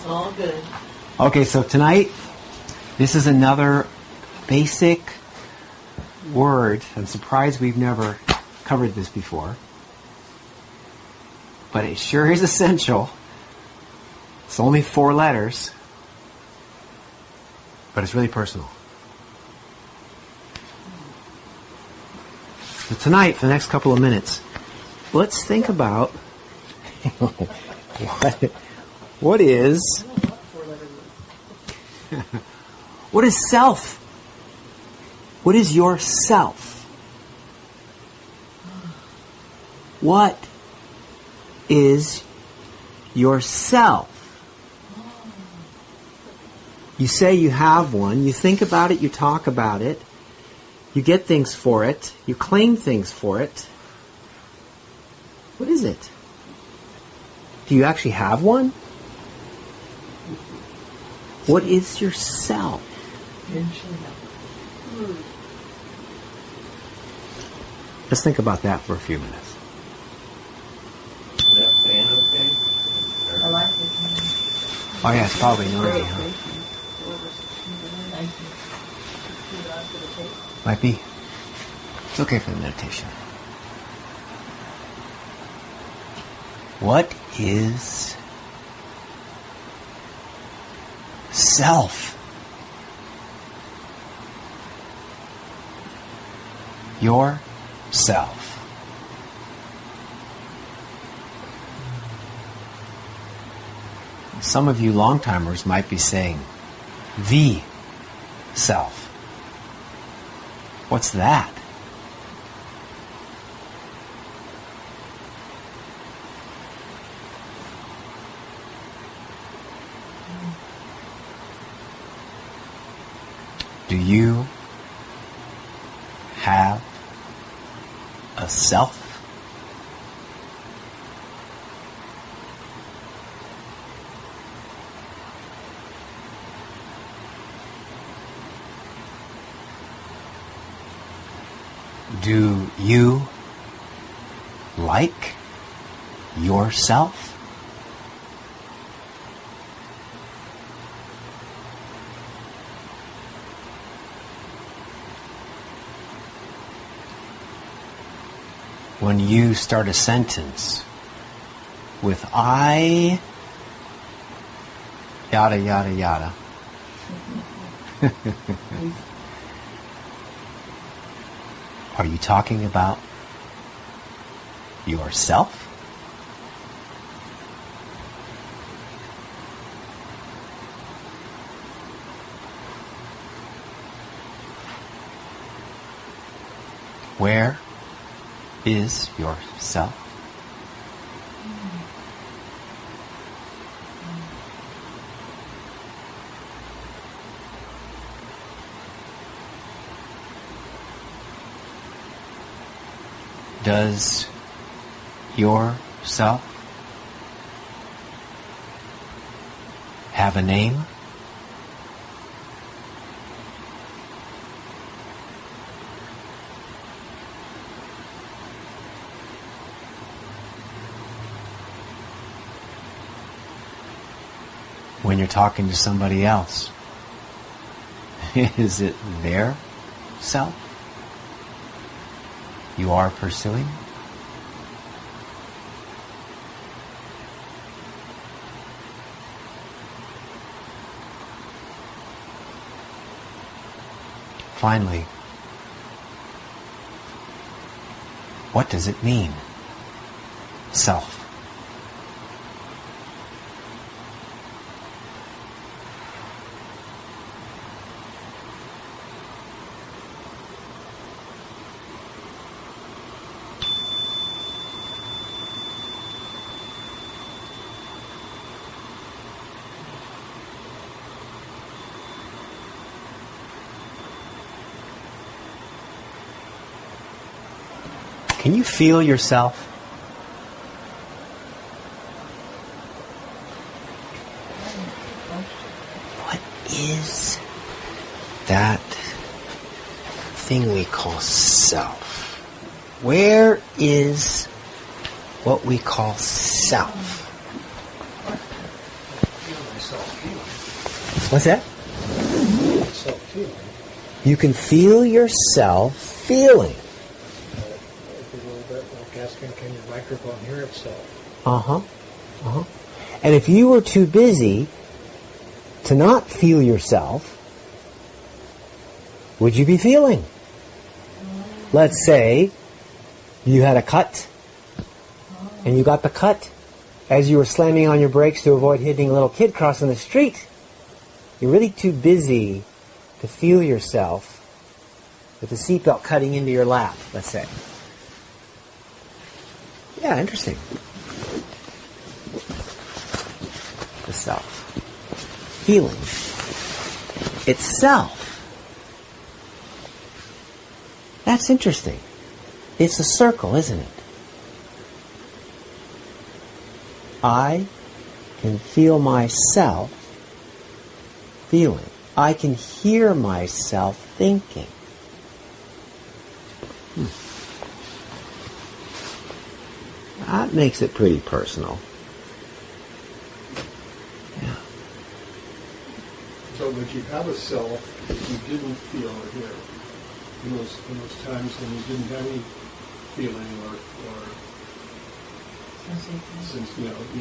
All good. Okay, so tonight, this is another basic word. I'm surprised we've never covered this before. But it sure is essential. It's only 4 letters. But it's really personal. So tonight, for the next couple of minutes, let's think about what is self? What is your self? What is yourself? You say you have one, you think about it, you talk about it, you get things for it, you claim things for it. What is it? Do you actually have one? What is yourself? Let's think about that for a few minutes. Is that fan okay? I like it. Oh yeah, it's probably noisy, huh? Might be. It's okay for the meditation. What is self? Yourself. Some of you long-timers might be saying, the self. What's that? Do you have a self? Do you like yourself? When you start a sentence with I, yada, yada, yada. Are you talking about yourself? Where is yourself? Does yourself have a name? When you're talking to somebody else, is it their self you are pursuing? Finally, what does it mean? Self. Can you feel yourself? What is that thing we call self? Where is what we call self? self-feeling. What's that? Self-feeling. You can feel yourself feeling. It's a little bit like asking, can your microphone hear itself? Uh-huh. Uh-huh. And if you were too busy to not feel yourself, would you be feeling? Let's say you had a cut, and you got the cut as you were slamming on your brakes to avoid hitting a little kid crossing the street. You're really too busy to feel yourself with the seatbelt cutting into your lap, let's say. Yeah, interesting. The self. Feeling. Itself. That's interesting. It's a circle, isn't it? I can feel myself feeling. I can hear myself thinking. That makes it pretty personal. Yeah. So would you have a self if you didn't feel or hear? In those times when you didn't have any feeling or since,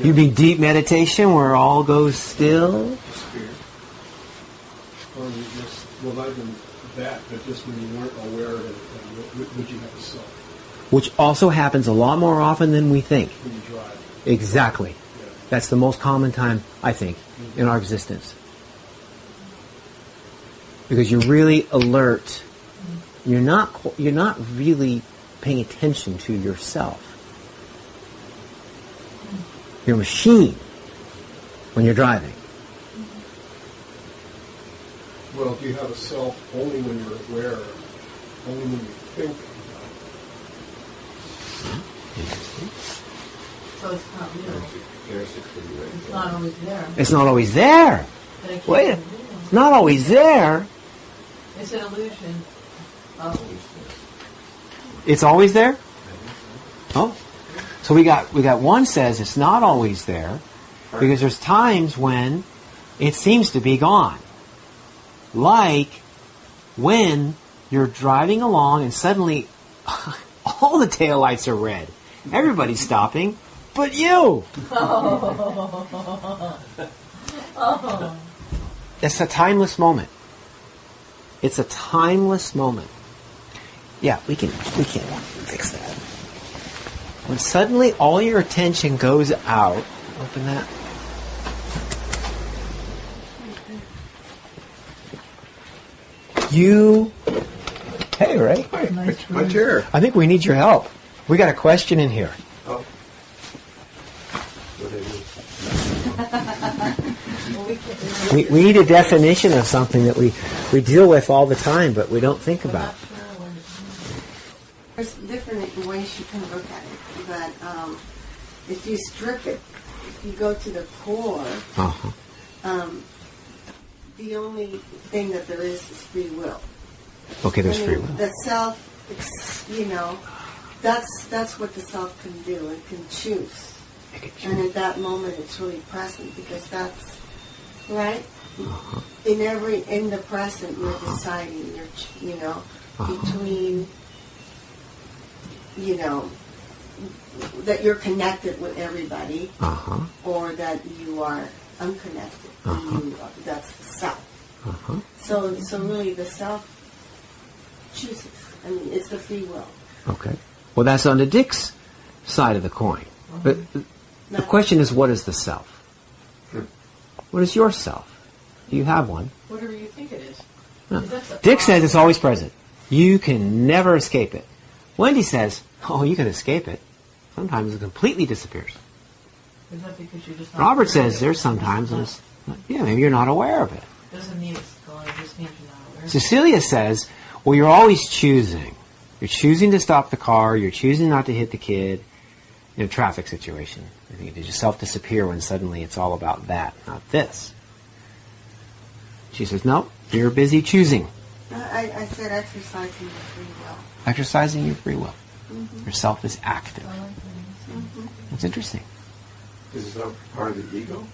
You mean deep meditation where all goes still? spirit. Or you just, well, not even that, but just when you weren't aware of it, would you have a self Which also happens a lot more often than we think. when you drive? Exactly. Yeah. That's the most common time, I think, in our existence. Because you're really alert. You're not really paying attention to yourself. You're a machine when you're driving. Well, do you have a self only when you're aware, only when you think So it's not real. It's not always there. It's not always there. But I can't Wait, do it. it's not always there. It's an illusion. Oh. It's always there? Oh. So we got one says it's not always there because there's times when it seems to be gone. Like when you're driving along and suddenly all the taillights are red. Everybody's stopping, but you. It's a timeless moment. It's a timeless moment. Yeah, we can fix that. When suddenly all your attention goes out, open that. Hey, Ray. Hi, my chair. I think we need your help. We got a question in here. Oh. We need a definition of something that we deal with all the time, but we don't think about. There's different ways you can look at it, but if you strip it, if you go to the core, the only thing that there is free will. Okay, there's free will. The self, that's what the self can do. It can choose. And at that moment, it's really present because that's right. In the present, you're deciding. Between that you're connected with everybody, or that you are unconnected. That's the self. So really, the self chooses. I mean, it's the free will. Okay. Well, that's on the Dick's side of the coin. But the question is, what is the self? What is your self? Do you have one? Whatever you think it is. No. Dick says it's always present. You can never escape it. Wendy says, oh, you can escape it. Sometimes it completely disappears. Is that because you're just not Robert aware says of it? there's sometimes, when it's, maybe you're not aware of it. Doesn't mean it's gone. It just means you're not aware. Cecilia says, well, you're always choosing. You're choosing to stop the car. You're choosing not to hit the kid in a traffic situation. I think you yourself disappear when suddenly it's all about that, not this. She says, no, you're busy choosing. I said exercising your free will. Exercising your free will. Your self is active. That's interesting. Is that part of the ego?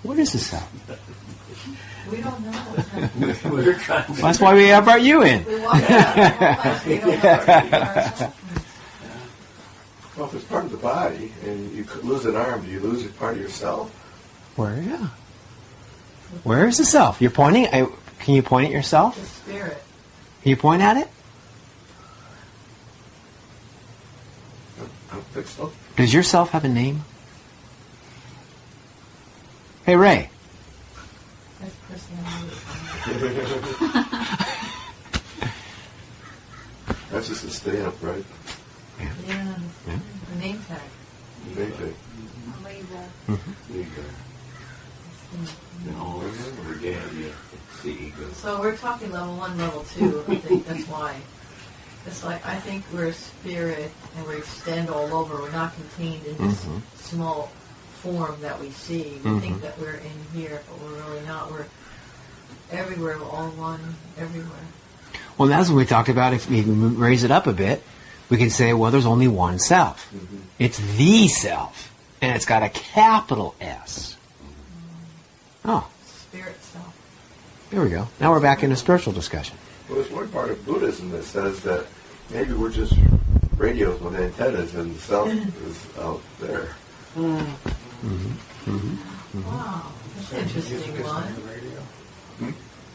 What is the self? We don't know. We're trying to. That's why we brought you in. We walk out. We don't know ourselves. Well, if it's part of the body and you could lose an arm, do you lose a part of yourself? Where is the self? You're pointing. Can you point at yourself? The spirit. Can you point at it? I don't think so. Does your self have a name? Hey, Ray. That's personality. That's just a stamp, right? Yeah. The name tag. Maybe. A label. There you go. No, we're getting it's the ego. So we're talking level 1, level 2. I think that's why. It's like I think we're a spirit and we extend all over. We're not contained in this small form that we see. We think that we're in here, but we're really not. We're everywhere. We're all one, everywhere. Well, that's what we talked about. If we raise it up a bit, we can say, well, there's only one self. It's the self, and it's got a capital S. Oh, Spirit self. there we go. Now we're back in a spiritual discussion. Well, there's one part of Buddhism that says that maybe we're just radios with antennas and the self is out there. Wow, that's an Music interesting isn't one. in the radio.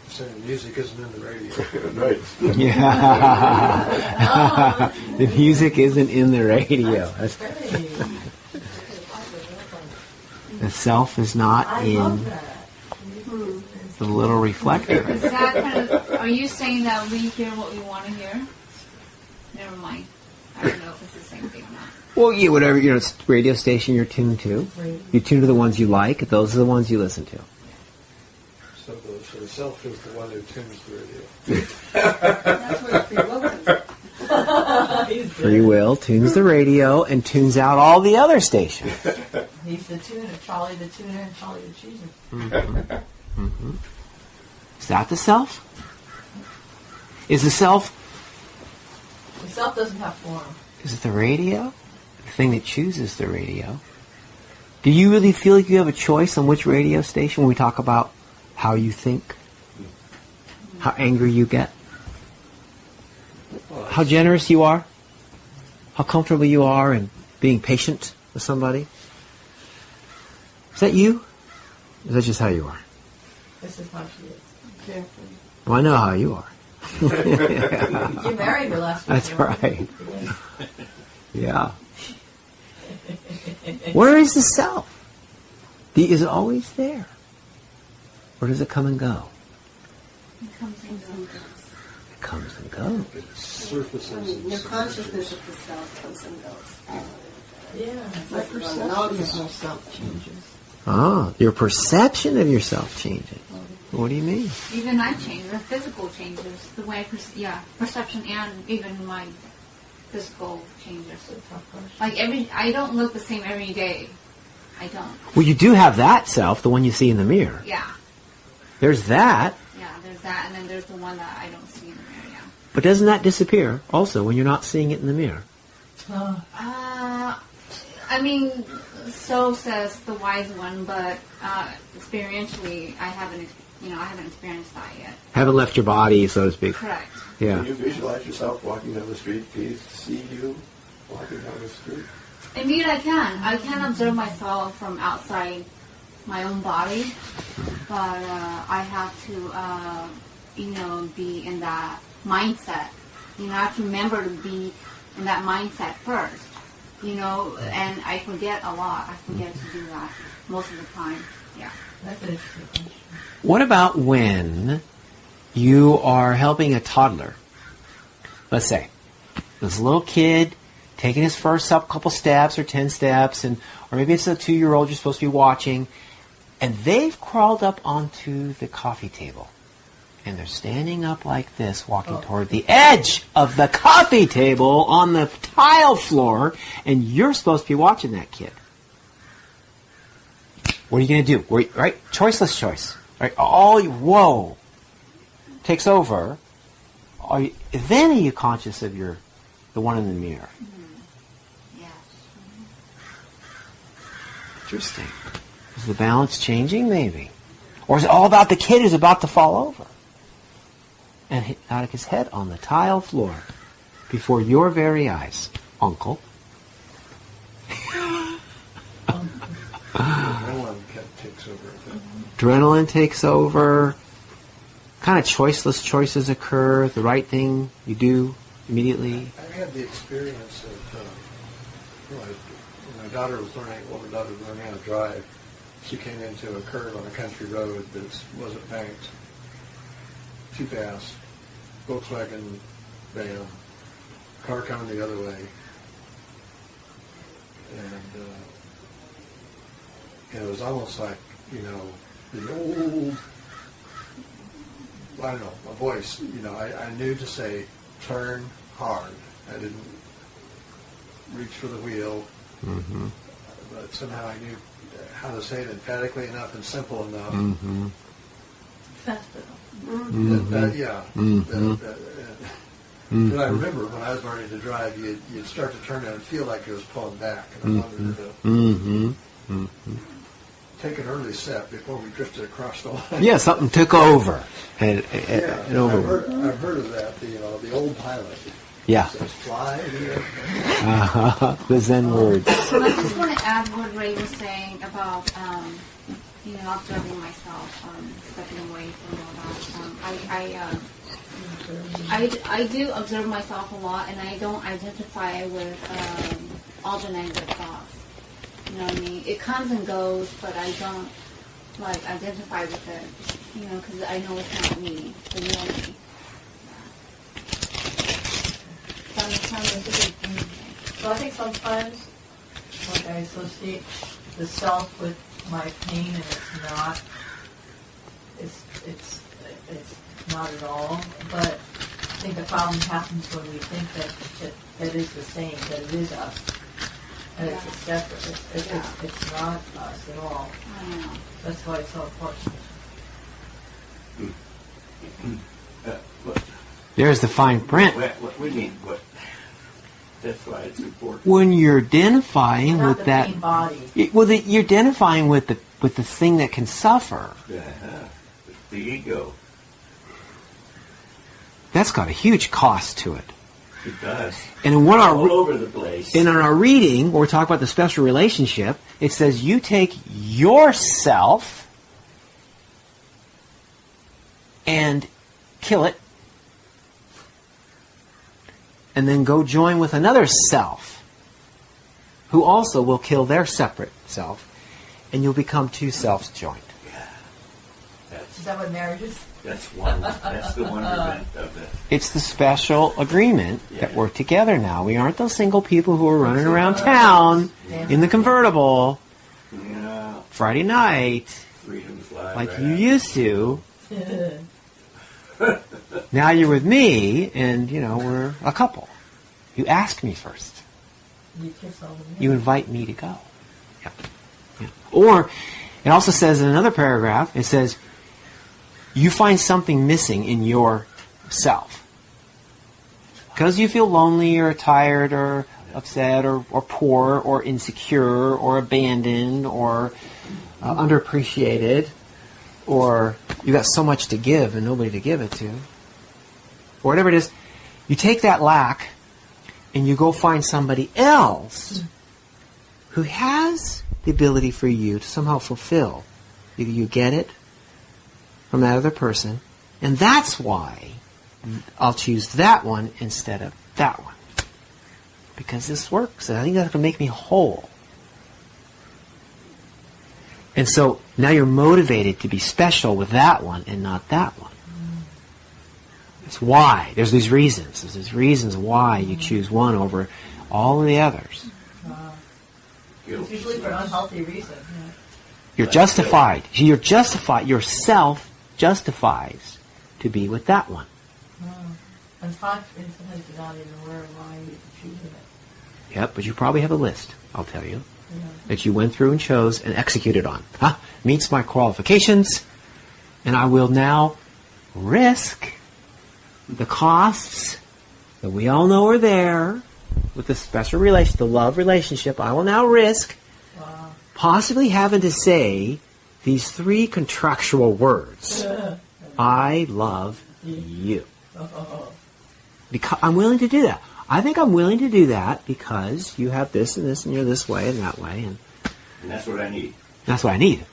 Saying music isn't in the radio. Right. Yeah. The music isn't in the radio. That's great. The self is not I in love that. the little reflector. Is that kind of, are you saying that we hear what we want to hear? Never mind. I don't know if it's the same thing or not. Well, yeah, whatever radio station you're tuned to. You tune to the ones you like. Those are the ones you listen to. So the self is the one who tunes the radio. That's where free will comes in. Free will tunes the radio and tunes out all the other stations. He's the tuner, Charlie the tuner, and Charlie the chooser. Is that the self? Is the self? The self doesn't have form. Is it the radio? The thing that chooses the radio? Do you really feel like you have a choice on which radio station when we talk about how you think? How angry you get? How generous you are? How comfortable you are in being patient with somebody? Is that you? Or is that just how you are? This is how she is. Careful. Well, I know how you are. You married her last week. That's right. Yeah. Where is the self? Is it always there? Or does it come and go? It comes and goes. It comes and goes. It surfaces. Your consciousness of the self comes and goes. Yeah. My Perception of self changes. Ah, your perception of yourself changes. What do you mean? Even I change. The physical changes. The way, perception and even my physical changes. Like I don't look the same every day. I don't. Well, you do have that self, the one you see in the mirror. Yeah. There's that. Yeah, there's that, and then there's the one that I don't see in the mirror, yeah. But doesn't that disappear also when you're not seeing it in the mirror? I mean, so says the wise one, but experientially, I haven't experienced that yet. Haven't left your body, so to speak. Correct. Yeah. Can you visualize yourself walking down the street? Can you see you walking down the street? Indeed, I can. I can observe myself from outside my own body, but I have to, be in that mindset. I have to remember to be in that mindset first. And I forget a lot. I forget to do that most of the time. Yeah. That's an interesting question. What about when you are helping a toddler? Let's say this little kid taking his first couple steps or 10 steps, or maybe it's a 2-year-old you're supposed to be watching, and they've crawled up onto the coffee table. And they're standing up like this, walking toward the edge of the coffee table on the tile floor, and you're supposed to be watching that kid. What are you going to do? Right? Choiceless choice. Right? Whoa. Takes over. Then are you conscious of the one in the mirror? Yes. Interesting. Is the balance changing? Maybe. Or is it all about the kid who's about to fall over and hit out of his head on the tile floor before your very eyes, Uncle? Adrenaline takes over. Adrenaline takes over. Kind of choiceless choices occur. The right thing you do immediately. I had the experience of when my daughter was older daughter was learning how to drive. She came into a curve on a country road that wasn't banked. Too fast. Volkswagen van. Car coming the other way. And it was almost like, the old, I don't know, my voice, I knew to say, turn hard. I didn't reach for the wheel, but somehow I knew how to say it emphatically enough and simple enough. Fast enough. But I remember when I was learning to drive, you'd start to turn and feel like it was pulling back. And I wanted to take an early step before we drifted across the line. Yeah, something took over. And over. I've heard of that, the old pilot. Yeah. Says, fly here. The Zen words. I just want to add what Ray was saying about, observing myself, stepping away from all that. I do observe myself a lot, and I don't identify with all the negative thoughts. You know what I mean? It comes and goes, but I don't identify with it. Because I know it's not me, the real me. So I think sometimes, I associate the self with my pain, and it's not at all. But I think the problem happens when we think that it is the same, that it is us, and it's a separate. It's not us at all. That's why it's so important. There's the fine print. What do you mean? What? That's why it's important. When you're identifying Not with the that, pain body. you're identifying with the thing that can suffer. The ego. That's got a huge cost to it. It does. And in All over the place. in our reading, where we talk about the special relationship, it says you take yourself and kill it, and then go join with another self who also will kill their separate self, and you'll become two selves joined. Yeah. Is that what marriage is? That's the wonderment of it. It's the special agreement that we're together now. We aren't those single people who are running around town in the convertible Friday night Freedom fly like right you out. used to. Now you're with me, and, we're a couple. You ask me first. You kiss all the men. You invite me to go. Yeah. Or, it also says in another paragraph, it says, you find something missing in yourself. Because you feel lonely or tired or upset or poor or insecure or abandoned or underappreciated, or you got so much to give and nobody to give it to, or whatever it is, you take that lack and you go find somebody else who has the ability for you to somehow fulfill. You get it from that other person, and that's why I'll choose that one instead of that one. Because this works, and I think that's going to make me whole. And so now you're motivated to be special with that one and not that one. That's why. There's these reasons. There's these reasons why you choose one over all of the others. It's usually for an unhealthy reason. You're justified. You're justified. Yourself justifies to be with that one. And sometimes you're not even aware of why you're choosing it. Yep, but you probably have a list, I'll tell you, that you went through and chose and executed on. Meets my qualifications, and I will now risk the costs that we all know are there with the special relation, the love relationship. I will now risk possibly having to say these 3 contractual words. I love you. Because I'm willing to do that. I think I'm willing to do that because you have this and this and you're this way and that way. And that's what I need. that's what I need.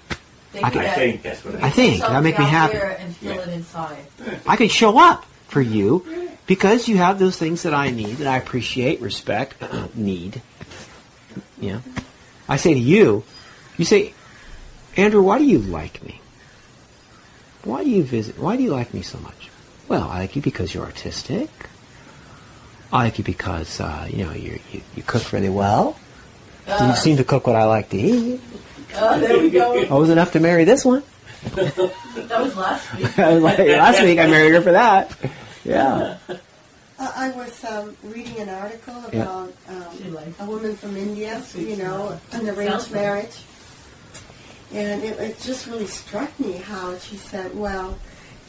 I think that's what I need. I think that'll make me happy. And feel it inside. I can show up for you because you have those things that I need, that I appreciate, respect, need. You know, I say to you, you say, Andrew, why do you like me? Why do you visit? Why do you like me so much? Well, I like you because you're artistic. I like you because you cook really well. You seem to cook what I like to eat. There we go. I was enough to marry this one. That was last week. Last week I married her for that. Yeah. I was reading an article about a woman from India, an arranged marriage. And it just really struck me how she said, well,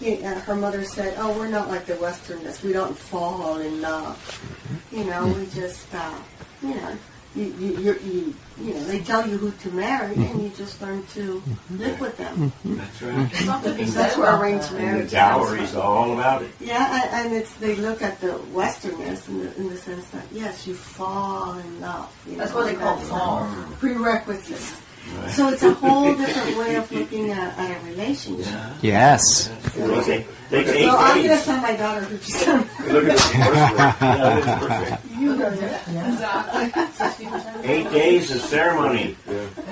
her mother said, oh, we're not like the Westerners. We don't fall in love. We just, they tell you who to marry, and you just learn to live with them. That's right. That's where arranged And marriage the dowry's all about it. Yeah, and they look at the Westerners in the sense that, yes, you fall in love. That's what they call fall. Prerequisites. Right. So it's a whole different way of looking at a relationship. Yeah. Yes. Well, they take So 8 I'm going to days. tell my daughter who just done. Look at the divorce rate. You know that. Exactly. 8 days of ceremony.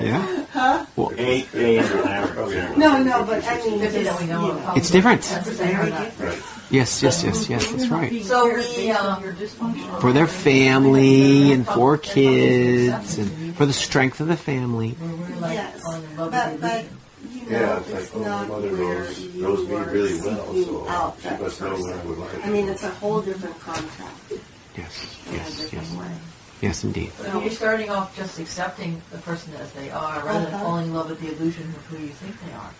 Yeah. 8 days of average ceremony. No, but I mean, Fifty that we know of. It's different. That's very different. different. Yes. That's right. So we, For their family and for kids and for the strength of the family. Yes, falling in love but with the Yeah, it's it's like, oh, my not mother where knows me you are really well, seeking so out she that must know when I person. would like. I mean, it's a whole different contract Yes. in a different way. Yes, indeed. But if you're starting off just accepting the person as they are, rather than falling in love with the illusion of who you think they are.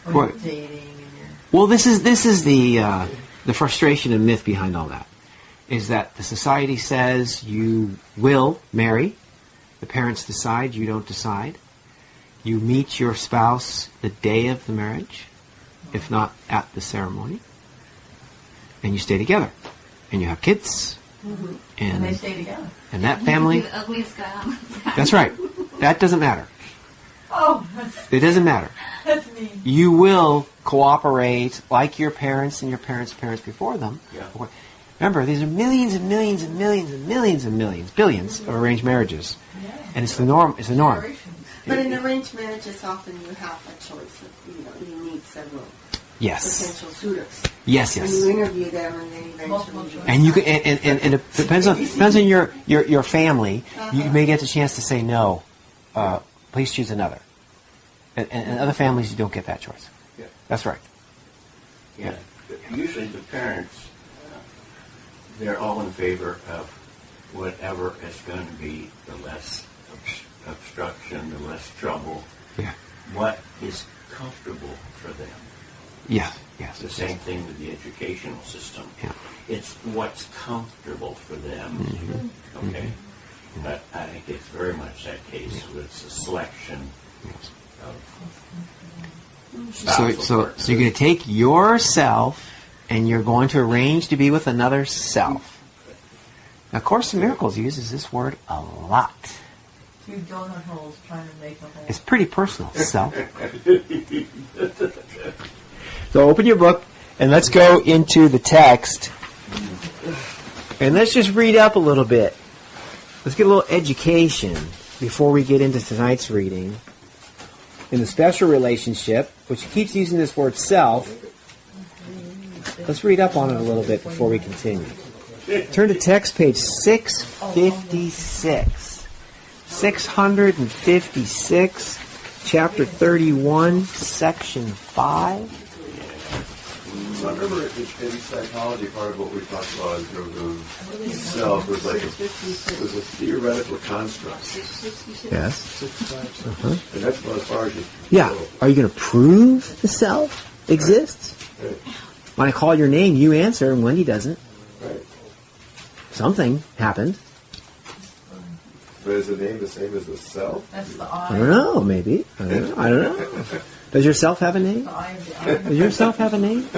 When Right. you're dating and you're... Well, this is the frustration and myth behind all that. Is that the society says you will marry, the parents decide, you don't decide. You meet your spouse the day of the marriage, if not at the ceremony, and you stay together, and you have kids, And they stay together. and that family. The ugliest guy on the planet. That's right. That doesn't matter. Oh, It doesn't matter. that's mean. You will cooperate like your parents and your parents' parents before them. Yeah. Remember, these are millions and millions and millions and millions and millions, billions of arranged marriages, and it's the norm. It's the norm. But in arranged marriages, often you have a choice of, you need several Yes. potential suitors. Yes. And Yes. you interview them, and then Multiple eventually. choice. And you can, and it depends on your family. You may get the chance to say no. Please choose another. And other families, you don't get that choice. Yeah. That's right. Yeah. Usually the parents, they're all in favor of whatever is going to be the less obstruction, the less trouble, Yeah. what is comfortable for them. Yes. Yes. The same thing with the educational system. Yeah. It's what's comfortable for them. Okay? But I think it's very much that case with the selection of spousal So partners. you're going to take yourself and you're going to arrange to be with another self. Now, Course in Miracles uses this word a lot. 2 donut holes trying to make a hole. It's pretty personal, self. So open your book and let's go into the text. And let's just read up a little bit. Let's get a little education before we get into tonight's reading. In the special relationship, which keeps using this word self, let's read up on it a little bit before we continue. Turn to text page 656. 656, chapter 31, section 5. So I remember in psychology, part of what we talked about in terms of self was like it was a theoretical construct, Yes. and that's about as far as you Yeah. go. Are you going to prove the self exists? Right. When I call your name, you answer, and Wendy doesn't. Right. Something happened. But is the name the same as the self? That's the I I. don't know, maybe. I don't know. Does your self have a name? The I of the I. Does your self have a name?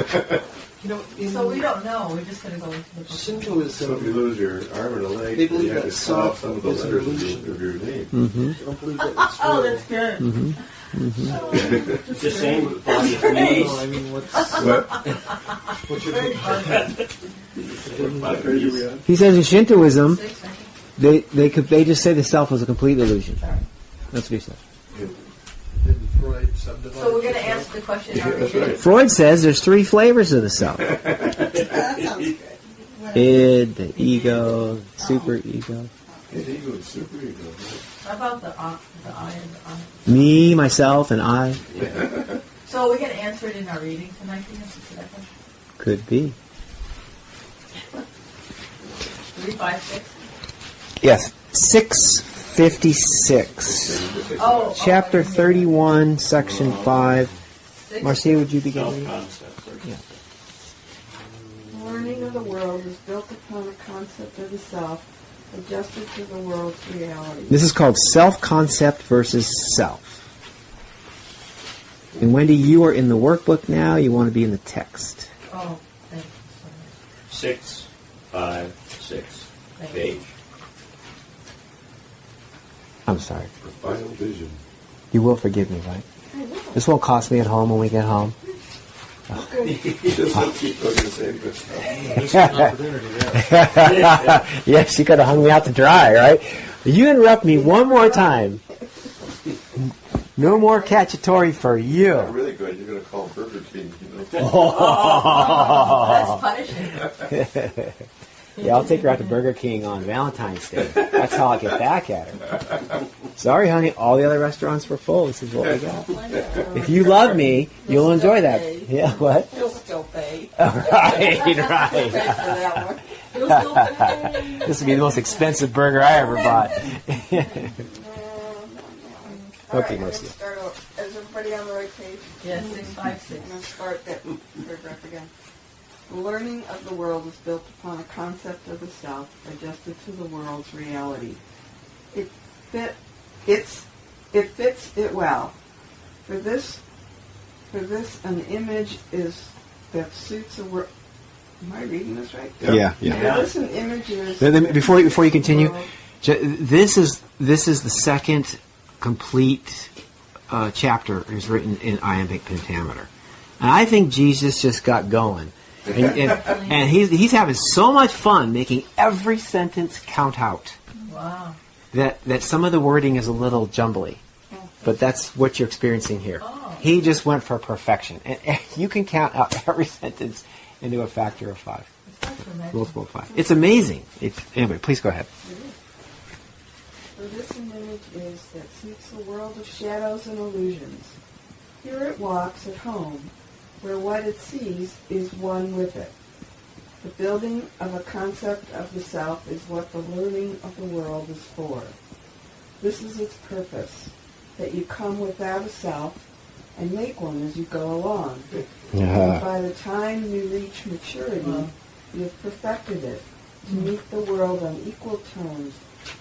You know, in So we don't know. We're just going to go into the book. Shintoism, So if you lose your arm and a leg, They then believe you have that to cut off self some of the is an letters illusion. of your name. Mm-hmm. I don't believe that it's Oh, real. that's good. Mm-hmm. It's the same with body of knees. No, I mean, what's your Very hard. How crazy we are. He says in Shintoism, 6, I think. they just say the self is a complete illusion. Sorry. That's what he says. Didn't Freud subdivide? So we're going to answer the question. Yeah, that's right. Freud says there's 3 flavors of the self. That sounds good. Whatever. Id, the ego, super ego. His ego is super ego. How about the I and the I? Me, myself, and I. So we're going to answer it in our reading tonight, the answer to that question? Could be. 3, 5, 6? Yes, 656. Oh. Chapter 31, section 5. 6. Marcia, would you begin reading? Self-concept. Yeah. Learning of the world is built upon a concept of the self, adjusted to the world's reality. This is called self-concept versus self. And Wendy, you are in the workbook now. You want to be in the text. Oh, thank you so much. 6, 5, 6 Thank page. you. I'm sorry. The final vision. You will forgive me, right? This won't cost me at home when we get home. Just don't keep cooking the same good stuff. There's an opportunity there. Yes, you could have hung me out to dry, right? You interrupt me one more time. No more cacciatore for Not you. really good. You're going to call Burger King, you know. That's punishing. Yeah, I'll take her out to Burger King on Valentine's Day. That's how I'll get back at her. Sorry, honey, all the other restaurants were full. This is what we got. If you love me, you'll enjoy that. Yeah, what? He'll still pay. Right. Pay for that one. You'll still pay. This would be the most expensive burger I ever bought. All Okay, right, Marcia. let's start over. Is everybody on the right page? Yeah, 6, 5, 6. I'm going to start that paragraph again. The learning of the world is built upon a concept of the self, adjusted to the world's reality. It fits it well. For this, an image is that suits a world. Am I reading this right? Yeah. For this, an image is. Before you continue, this is the second complete chapter is written in iambic pentameter, and I think Jesus just got going, and he's having so much fun making every sentence count out. Wow. That some of the wording is a little jumbly, but that's what you're experiencing here. Oh. He just went for perfection, and you can count out every sentence into a factor of 5, It's hard to imagine. multiple of 5. It's amazing. Anyway, please go ahead. For this, an image is that seeks a world of shadows and illusions. Here it walks at home, where what it sees is one with it. The building of a concept of the self is what the learning of the world is for. This is its purpose, that you come without a self and make one as you go along. And by the time you reach maturity, you have perfected it to meet the world on equal terms,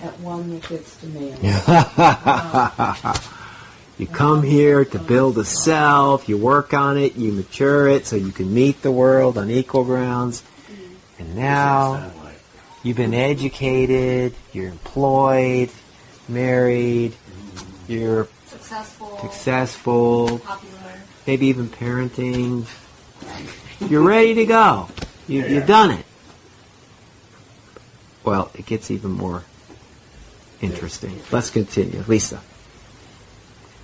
at one with its demands. You come here to build a self, you work on it, you mature it so you can meet the world on equal grounds. And now you've been educated, you're employed, married, you're successful, Popular. maybe even parenting. You're ready to go. You've done it. Well, it gets even more interesting. Let's continue. Lisa.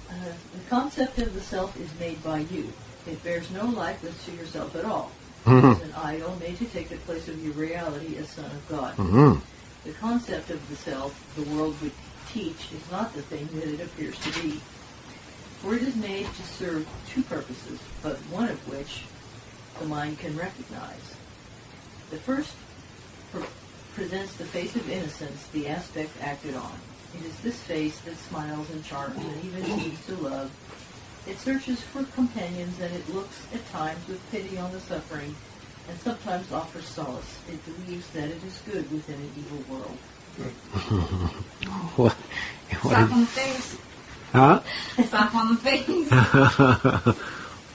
The concept of the self is made by you. It bears no likeness to yourself at all. Mhm. It is an idol made to take the place of your reality as Son of God. Mm-hmm. The concept of the self the world would teach is not the thing that it appears to be. For it is made to serve two purposes, but one of which the mind can recognize. The first presents the face of innocence, the aspect acted on. It is this face that smiles and charms and even seeks to love. It searches for companions, and it looks at times with pity on the suffering, and sometimes offers solace. It believes that it is good within an evil world. What? Slap on the face. Huh? Slap on the face.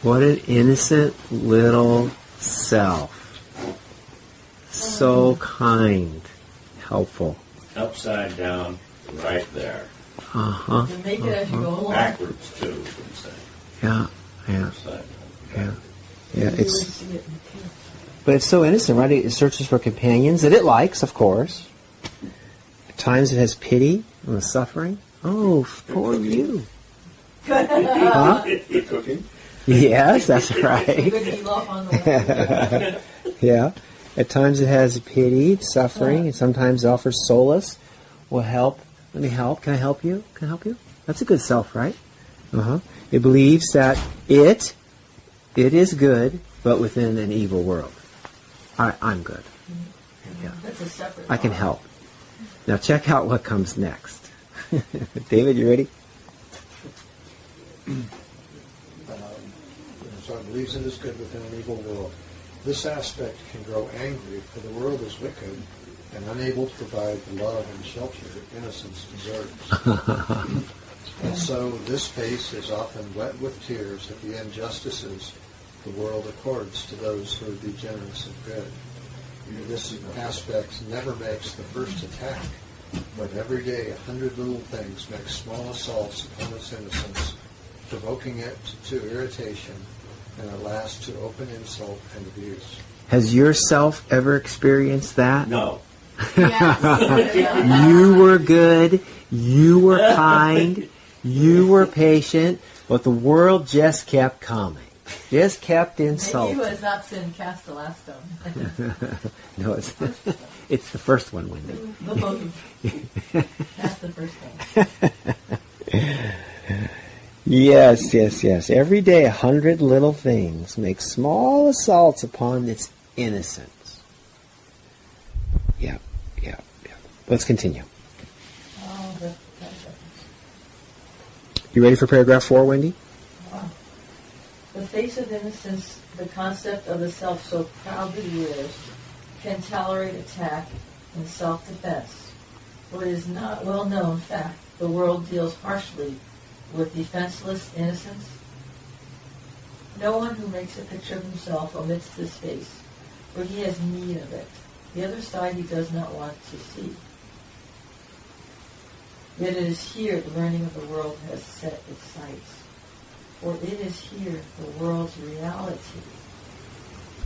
What an innocent little self. So kind, helpful. Upside down, right there. Uh-huh. You make it as you go along. Backwards, too, you can say. Yeah, yeah, Upside yeah. down. Yeah, You really it's, see it in the kids. but it's so innocent, right? It searches for companions that it likes, of course. At times it has pity on the suffering. Oh, poor you. Huh? Good cooking. Yes, that's Good right. heel off on the Yeah. At times it has pity, suffering, and sometimes it offers solace. Will help. Let me help. Can I help you? Can I help you? That's a good self, right? Uh-huh. It believes that it is good, but within an evil world. I'm good. Yeah. That's a separate I can thought. help. Now check out what comes next. David, you ready? So it believes it is good within an evil world. This aspect can grow angry, for the world is wicked and unable to provide the love and shelter innocence deserves. And so this face is often wet with tears at the injustices the world accords to those who would be generous and good. This aspect never makes the first attack, but every day 100 little things make small assaults upon its innocence, provoking it to irritation and at last to open insult and abuse. Has your self ever experienced that? No. Yes. You were good, you were kind, you were patient, but the world just kept coming. Just kept Maybe insulting. who has not sinned cast the last stone. No, it's the first one, Wendy. The both of you. That's the first one. Yes. Every day 100 little things make small assaults upon its innocence. Yeah. Let's continue. Oh, that's You ready for paragraph 4, Wendy? The face of innocence, the concept of the self so proudly wears, can tolerate attack in self-defense. For it is not well-known fact the world deals harshly with defenseless innocence. No one who makes a picture of himself omits this face, for he has need of it. The other side he does not want to see. Yet it is here the learning of the world has set its sights. For it is here the world's reality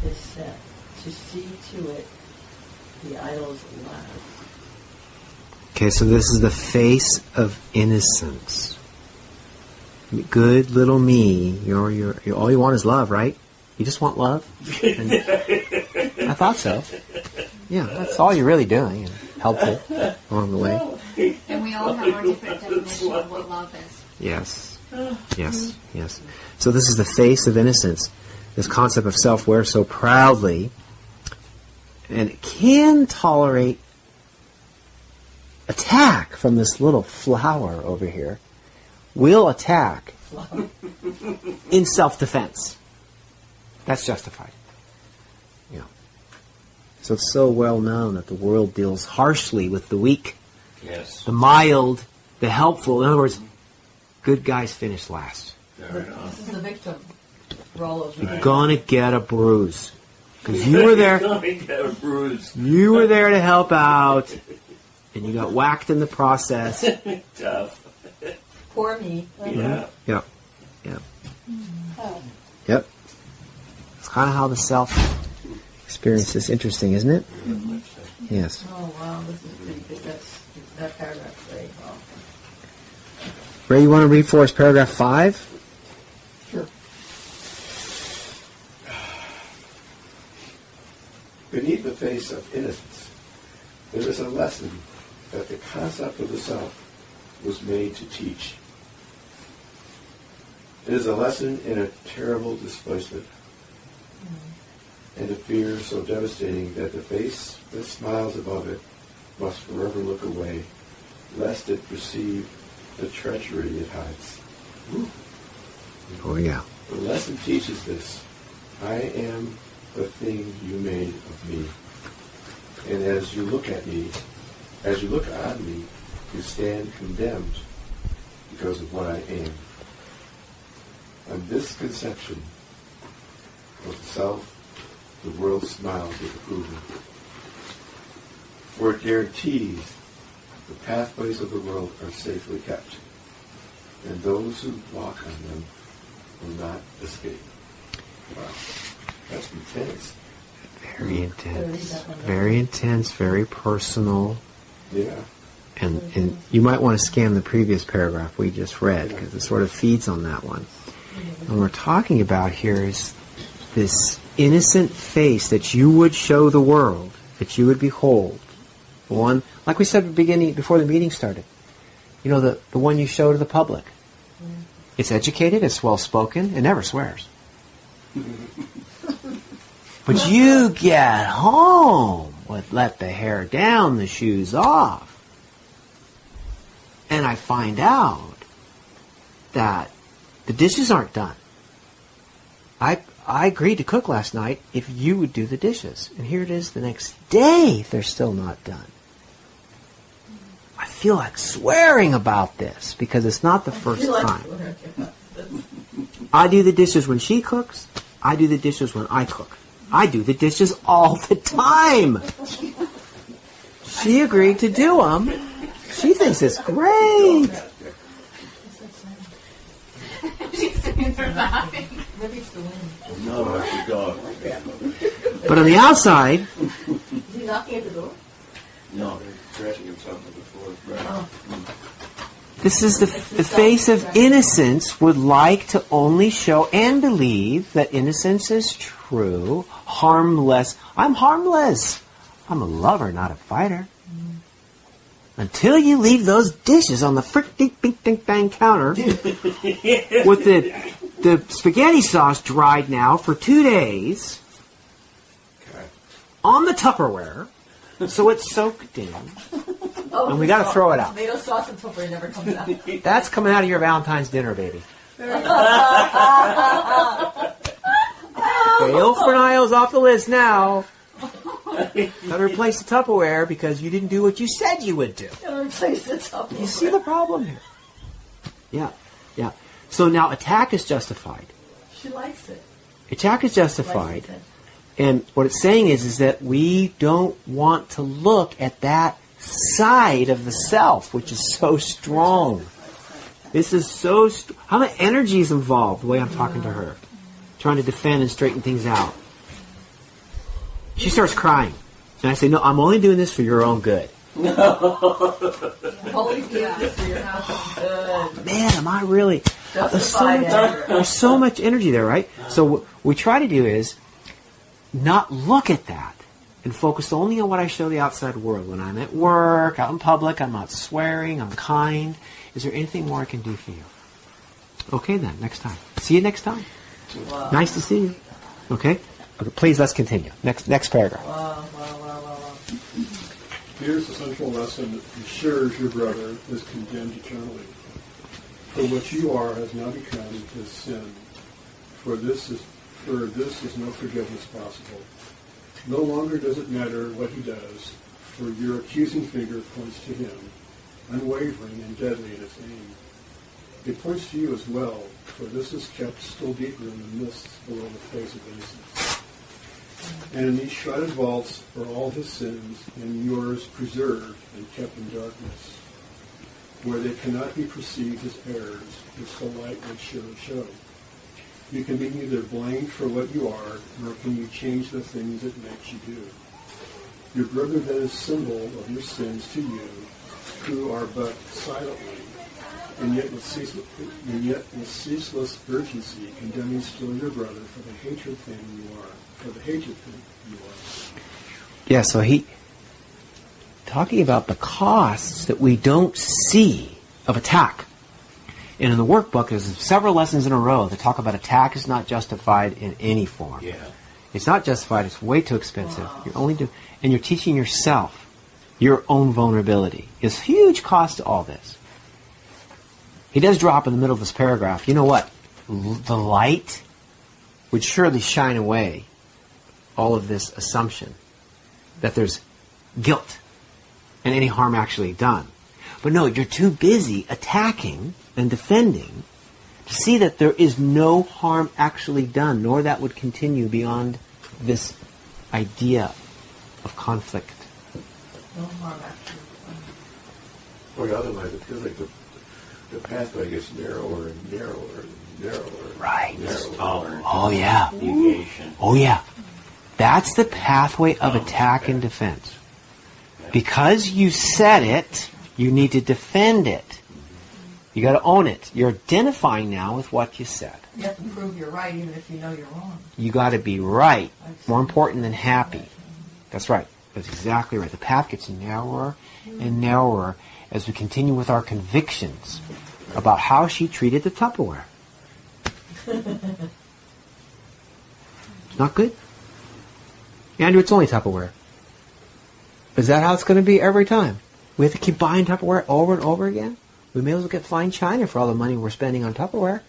is set, to see to it the idol's life. Okay, so this is the face of innocence. Good little me. You're all you want is love, right? You just want love? And I thought so. Yeah, that's all you're really doing. And helpful along the way. And we all have our different definition of what love is. Yes. So this is the face of innocence. This concept of self-wear so proudly. And it can tolerate attack from this little flower over here. Will attack in self-defense. That's justified. Yeah. So it's so well known that the world deals harshly with the weak, Yes. the mild, the helpful. In other words, good guys finish last. Fair enough. This is the victim role of You're gonna get a bruise because you were there. You're gonna get a bruise. You were there to help out, and you got whacked in the process. Tough. Poor me. Yeah. Yep. It's kind of how the self experience is. Interesting, isn't it? Yes. Oh wow, this is pretty good. That paragraph's great. Wow. Ray, you want to read for us paragraph 5? Sure. Beneath the face of innocence, there is a lesson that the concept of the self was made to teach. It is a lesson in a terrible displacement and a fear so devastating that the face that smiles above it must forever look away, lest it perceive the treachery it hides. Oh, yeah. The lesson teaches this. I am the thing you made of me. And as you look at me, As you look on me, you stand condemned because of what I am. On this conception of the self, the world smiles with approval. For it guarantees the pathways of the world are safely kept, and those who walk on them will not escape. Wow, that's intense. Very intense. Very intense, very personal. Yeah. And you might want to scan the previous paragraph we just read, because it sort of feeds on that one. And what we're talking about here is this innocent face that you would show the world, that you would behold. The one, like we said at the beginning, before the meeting started. You know, the one you show to the public. It's educated, it's well-spoken, it never swears. But you get home with let the hair down, the shoes off. And I find out that the dishes aren't done. I agreed to cook last night if you would do the dishes. And here it is the next day, they're still not done. I feel like swearing about this because it's not the first time. I do the dishes when she cooks. I do the dishes when I cook. I do the dishes all the time. She agreed to do them. She thinks it's great. Maybe it's the wind. No, it's the dog. But on the outside, Is he knocking at the door? No, they're scratching himself on the floor. Right. Oh. this is the face of innocence would like to only show and believe that innocence is true, harmless. I'm harmless. I'm a lover, not a fighter. Until you leave those dishes on the frick-dink-bink-dink-bang counter with the spaghetti sauce dried now for 2 days on the Tupperware, so it's soaked in. Oh, And we got to throw it out. Tomato sauce and Tupperware never comes out. That's coming out of your Valentine's dinner, baby. Fail for Niles off the list now. Got to replace the Tupperware because you didn't do what you said you would do. Gotta replace the Tupperware. You see the problem here? Yeah, yeah. So now attack is justified. She likes it. Attack is justified. Likes it. And what it's saying is that we don't want to look at that side of the self, which is so strong. This is so how much energy is involved the way I'm talking to her, trying to defend and straighten things out. She starts crying. And I say, no, I'm only doing this for your own good. Holy goodness, for your house. Good. Man, am I really... Justified anger. There's so much energy there, right? So what we try to do is not look at that and focus only on what I show the outside world. When I'm at work, out in public, I'm not swearing, I'm kind. Is there anything more I can do for you? Okay then, next time. See you next time. Wow. Nice to see you. Okay? Okay, please, let's continue. Next paragraph. Wow. Here's the central lesson that ensures your brother is condemned eternally. For what you are has now become his sin. For this is no forgiveness possible. No longer does it matter what he does, for your accusing finger points to him, unwavering and deadly in its aim. It points to you as well, for this is kept still deeper in the mists below the face of innocence. And in these shrouded vaults are all his sins, and yours preserved and kept in darkness, where they cannot be perceived as errors, which the light would surely show. You can be neither blamed for what you are, nor can you change the things it makes you do. Your brother then is symbol of your sins to you, who are but silently, and yet with ceaseless urgency, condemning still your brother for the hatred thing you are. Yeah, so he talking about the costs that we don't see of attack. And in the workbook, there's several lessons in a row that talk about attack is not justified in any form. Yeah. It's not justified. It's way too expensive. You're only and you're teaching yourself your own vulnerability. There's huge cost to all this. He does drop in the middle of this paragraph. You know what? The light would surely shine away all of this assumption that there's guilt and any harm actually done. But no, you're too busy attacking and defending to see that there is no harm actually done, nor that would continue beyond this idea of conflict. No harm actually. Or otherwise, it feels like the pathway gets narrower and narrower and narrower. Right. Narrower. Tolerance. Oh, yeah. Deviation. Oh, yeah. That's the pathway of attack and defense. Because you said it, you need to defend it. You got to own it. You're identifying now with what you said. You have to prove you're right even if you know you're wrong. You got to be right. More important than happy. That's right. That's exactly right. The path gets narrower and narrower as we continue with our convictions about how she treated the Tupperware. It's not good. Andrew, it's only Tupperware. Is that how it's going to be every time? We have to keep buying Tupperware over and over again? We may as well get fine china for all the money we're spending on Tupperware.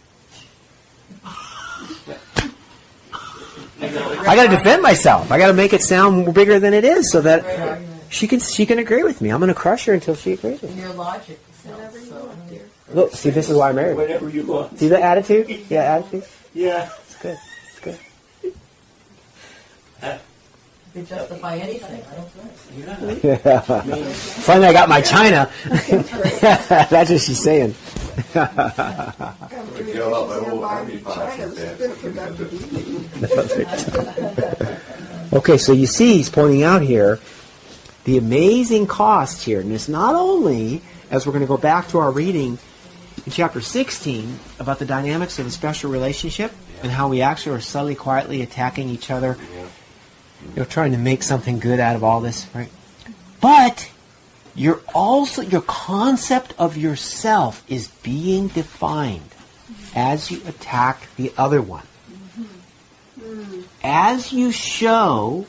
I got to defend myself. I got to make it sound bigger than it is so that she can agree with me. I'm going to crush her until she agrees with me. Your logic sells, so. Look, see, this is why I married her. Whatever you want. See the attitude? Yeah, attitude. Yeah. It's good. It's good. You could justify anything, I don't think. Yeah. Finally, I got my china. That's what she's saying. Yell out my whole army box with that. Okay, so you see he's pointing out here the amazing cost here. And it's not only, as we're going to go back to our reading in chapter 16, about the dynamics of a special relationship and how we actually are subtly, quietly attacking each other, trying to make something good out of all this, right? But your concept of yourself is being defined as you attack the other one. As you show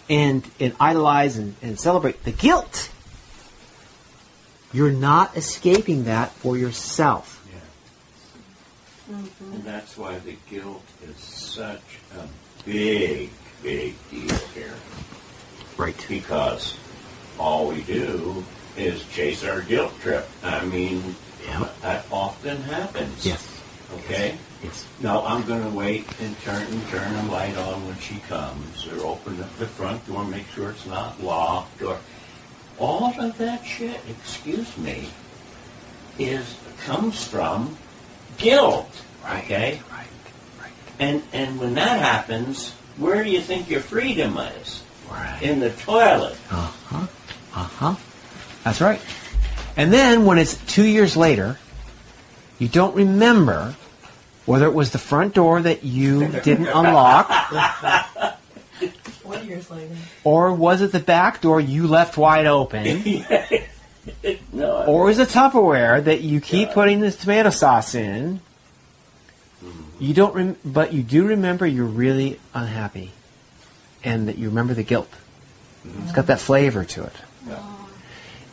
and idolize and celebrate the guilt, you're not escaping that for yourself. Yeah. And that's why the guilt is such a big deal here. Right. Because all we do is chase our guilt trip. I mean, that often happens. Yes. Okay? Yes. No, I'm going to wait and turn the light on when she comes, or open up the front door, make sure it's not locked, or all of that shit, excuse me, comes from guilt. Okay? Right. And when that happens, where do you think your freedom is? Right. In the toilet. That's right. And then when it's 2 years later, you don't remember whether it was the front door that you didn't unlock, 4 years later. or was it the back door you left wide open, No. or was it Tupperware that you keep putting this tomato sauce in. You don't, but you do remember you're really unhappy, and that you remember the guilt. It's got that flavor to it.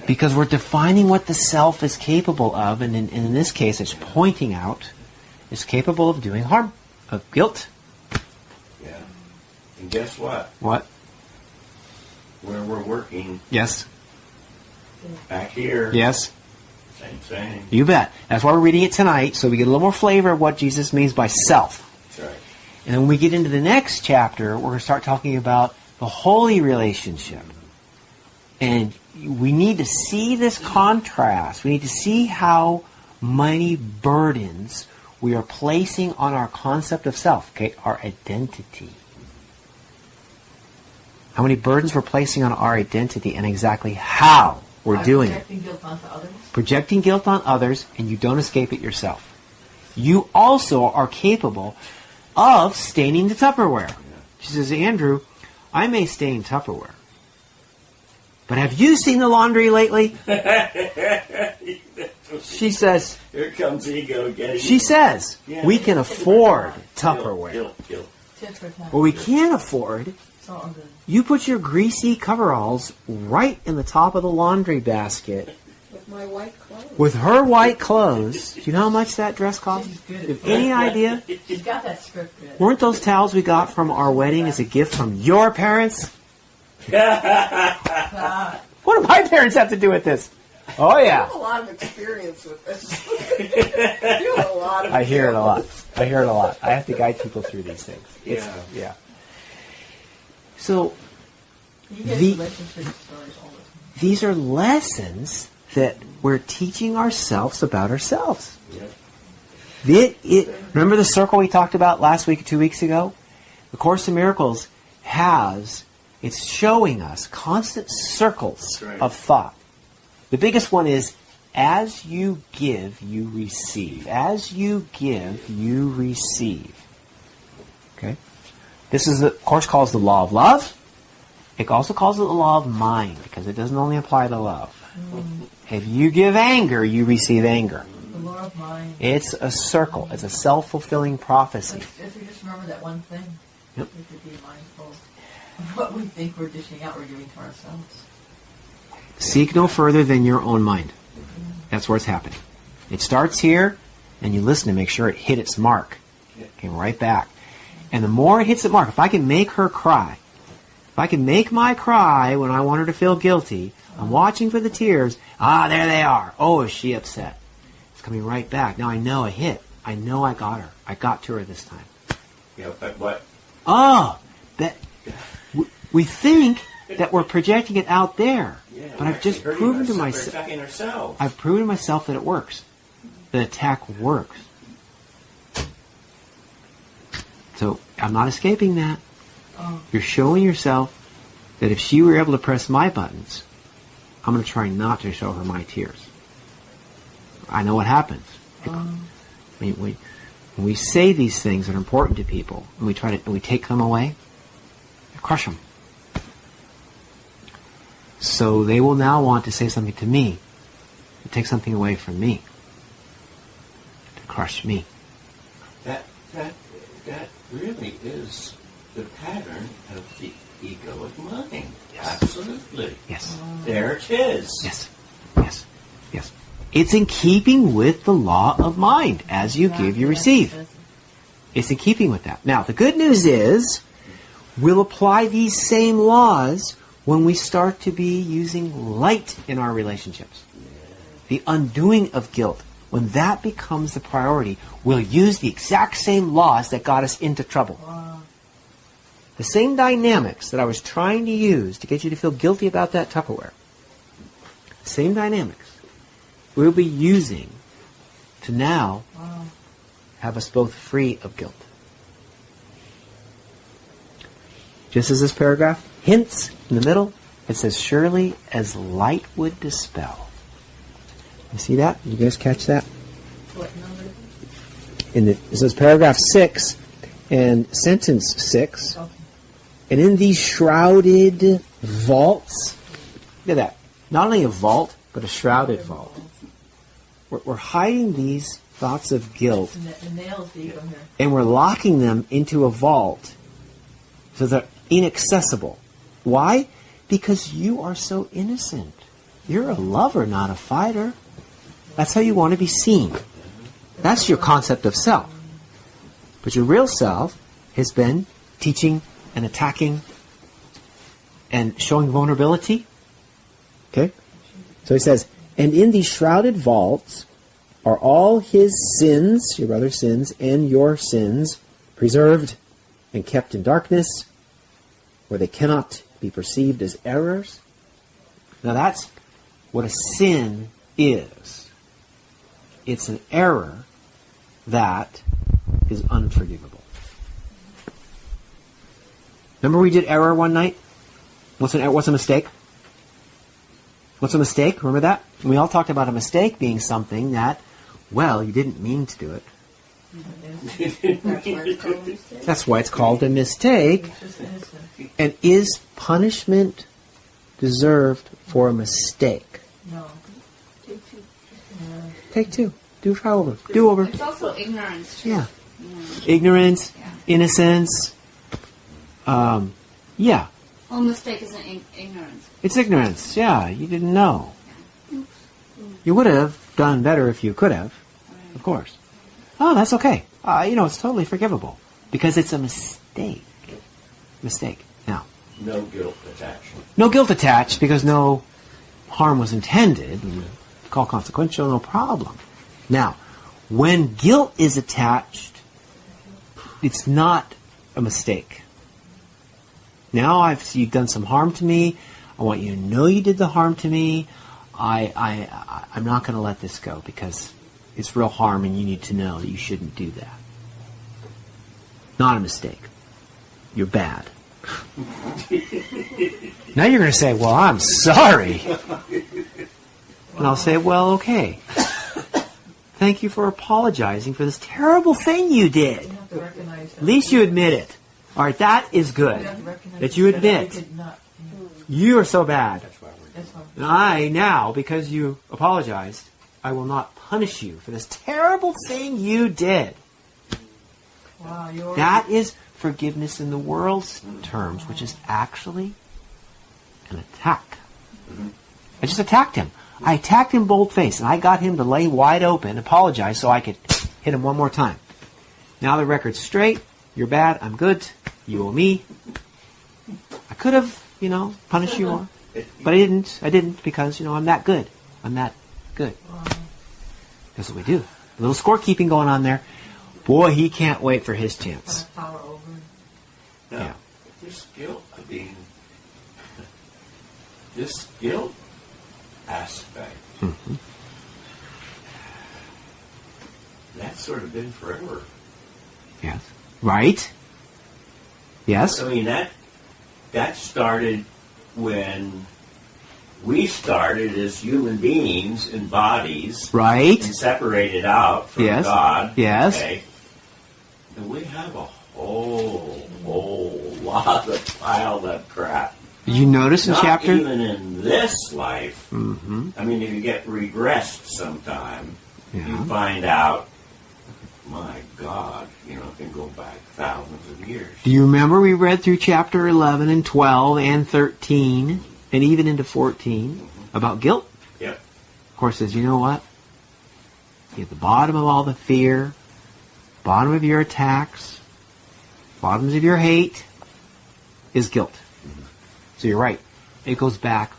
Because we're defining what the self is capable of, and in this case, it's pointing out it's capable of doing harm, of guilt. Yeah. And guess what? What? Where we're working Yes. back here. Yes. Same thing. You bet. That's why we're reading it tonight, so we get a little more flavor of what Jesus means by self. That's right. And then when we get into the next chapter, we're going to start talking about the holy relationship. And we need to see this contrast. We need to see how many burdens we are placing on our concept of self, okay, our identity. How many burdens we're placing on our identity and exactly how we're doing it. Projecting guilt onto others. Projecting guilt on others, and you don't escape it yourself. You also are capable of staining the Tupperware. She says, Andrew, I may stain Tupperware, but have you seen the laundry lately? She says, Here comes ego again. she says, we can afford Tupperware. Guilt. Tit for tat. What we can't afford, It's all good. you put your greasy coveralls right in the top of the laundry basket With my white clothes. with her white clothes. Do you know how much that dress cost? She's good. Do you have any idea? She's got that script good. Weren't those towels we got from our wedding as a gift from your parents? Ah, What What do my parents have to do with this? Oh, You yeah. have a lot of experience with this. You have a lot of I hear it a lot. I hear it a lot. I have to guide people through these things. Yeah. So You get The- relationship stories all the time. these are lessons that we're teaching ourselves about ourselves. Remember the circle we talked about last week or 2 weeks ago? The Course in Miracles it's showing us constant circles Right. of thought. The biggest one is, as you give, you receive. As you give, you receive. Okay? This is the Course calls the law of love. It also calls it the law of mind, because it doesn't only apply to love. If you give anger, you receive anger. The law of mind. It's a circle. It's a self-fulfilling prophecy. If we just remember that one thing, Yep. we could be mindful of what we think we're dishing out, we're giving to ourselves. Seek no further than your own mind. That's where it's happening. It starts here, and you listen to make sure it hit its mark. Came right back. And the more it hits its mark, if I can make her cry, if I can make my cry when I want her to feel guilty, I'm watching for the tears. There they are. Oh, is she upset? It's coming right back. Now I know a hit. I know I got her. I got to her this time. Yeah, but what? Oh, we think that we're projecting it out there. Yeah, But I've just proven to myself. Attacking ourselves. I've proven to myself that it works. The attack works. So I'm not escaping that. You're showing yourself that if she were able to press my buttons, I'm going to try not to show her my tears. I know what happens. When we say these things that are important to people, and we take them away, I crush them. So they will now want to say something to me, to take something away from me, to crush me. That really is the pattern of the egoic mind. Yes. Absolutely. Yes. There it is. Yes. Yes. Yes. It's in keeping with the law of mind. As you give, you receive. It's in keeping with that. Now, the good news is we'll apply these same laws when we start to be using light in our relationships. The undoing of guilt. When that becomes the priority, we'll use the exact same laws that got us into trouble. The same dynamics that I was trying to use to get you to feel guilty about that Tupperware. Same dynamics we'll be using to now have us both free of guilt. Just as this paragraph hints in the middle, it says, surely as light would dispel. You see that? You guys catch that? What number? It says paragraph 6 and sentence 6. Okay. And in these shrouded vaults, look at that. Not only a vault, but a shrouded vault. We're hiding these thoughts of guilt, The nails the ego here. and we're locking them into a vault so they're inaccessible. Why? Because you are so innocent. You're a lover, not a fighter. That's how you want to be seen. That's your concept of self. But your real self has been teaching and attacking and showing vulnerability. Okay? So he says, and in these shrouded vaults are all his sins, your brother's sins, and your sins, preserved and kept in darkness, where they cannot be perceived as errors. Now that's what a sin is. It's an error that is unforgivable. Remember we did error one night? What's a mistake? What's a mistake? Remember that? We all talked about a mistake being something that, well, you didn't mean to do it. That's why it's called a mistake. That's why it's called a mistake. It's just innocent. And is punishment deserved for a mistake? No. Take two. Do over. Do over. It's also ignorance. Too. Yeah. Mm. Ignorance, Yeah. innocence. Yeah. Well, mistake isn't ignorance. It's ignorance. Yeah, you didn't know. You would have done better if you could have, Right. of course. Oh, that's okay. It's totally forgivable because it's a mistake. Mistake. Now, No guilt attached. no guilt attached because no harm was intended, and call consequential, no problem. Now, when guilt is attached, it's not a mistake. Now you've done some harm to me. I want you to know you did the harm to me. I'm not going to let this go because it's real harm and you need to know that you shouldn't do that. Not a mistake. You're bad. Now you're going to say, well, I'm sorry. And I'll say, well, okay. Thank you for apologizing for this terrible thing you did. You have to recognize that. At least you admit it. All right, that is good. You have to recognize That you admit. I did not. You are so bad. That's fine. And I now, because you apologized, I will not punish you for this terrible thing you did. Wow, you're That is forgiveness in the world's terms, which is actually an attack. I just attacked him. I attacked him bold-faced, and I got him to lay wide open, apologize, so I could hit him one more time. Now the record's straight. You're bad. I'm good. You owe me. I could have, punished you more. But I didn't. I didn't because, I'm that good. I'm that good. That's what we do. A little scorekeeping going on there. Boy, he can't wait for his chance. power over. Now, Yeah. this guilt, this guilt aspect, that's sort of been forever. Yes. Right? Yes? I mean, that started when we started as human beings in bodies, Right? and separated out from Yes. God. Yes. Okay? And we have a whole lot of piled up crap. Did you notice in Not chapter? even in this life. Mm-hmm. I mean, if you get regressed sometime, you Yeah. find out, my God, it can go back thousands of years. Do you remember we read through chapter 11 and 12 and 13 and even into 14 about guilt? Yep. Of course, says, you know what? At the bottom of all the fear, bottom of your attacks, bottoms of your hate is guilt. So you're right. It goes back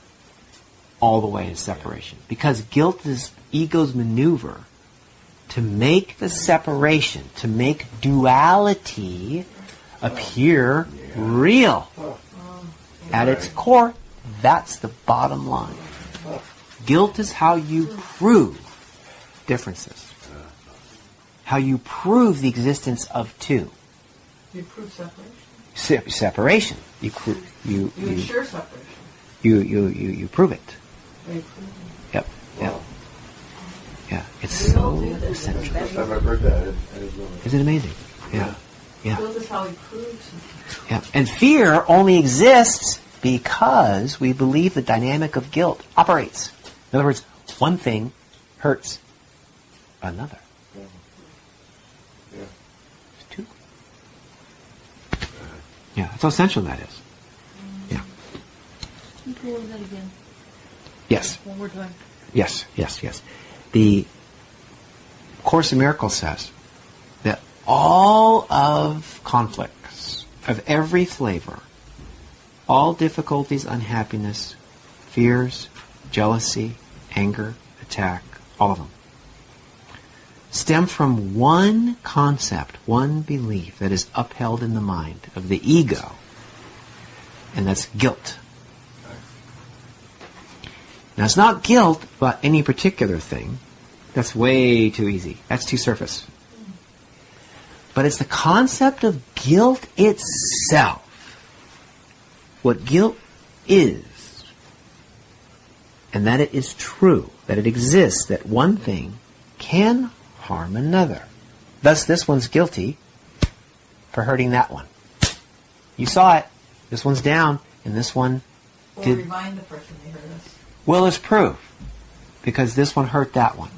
all the way to separation. Because guilt is ego's maneuver to make the separation, to make duality appear real. At its core, that's the bottom line. Guilt is how you prove differences. How you prove the existence of two. You prove separation. Separation. You You ensure separation. you prove it. They prove it. Yep. Yep. Yeah. It's We all so do this. essential. First time I've heard that. I didn't know that. Isn't it amazing? Yeah. Yeah. Guilt is how he proves it. Yeah. And fear only exists because we believe the dynamic of guilt operates. In other words, one thing hurts another. Yeah. It's two. Yeah. That's how essential that is. Yeah. Can you go over that again? Yes. One more time. Yes. Yes. Yes. The Course in Miracles says that all of conflicts of every flavor, all difficulties, unhappiness, fears, jealousy, anger, attack, all of them, stem from one concept, one belief that is upheld in the mind of the ego, and that's guilt. Now, it's not guilt about any particular thing. That's way too easy. That's too surface. But it's the concept of guilt itself. What guilt is. And that it is true, that it exists, that one thing can harm another. Thus, this one's guilty for hurting that one. You saw it. This one's down, and this one Or did. remind the person they hurt us. Well, it's proof, because this one hurt that one.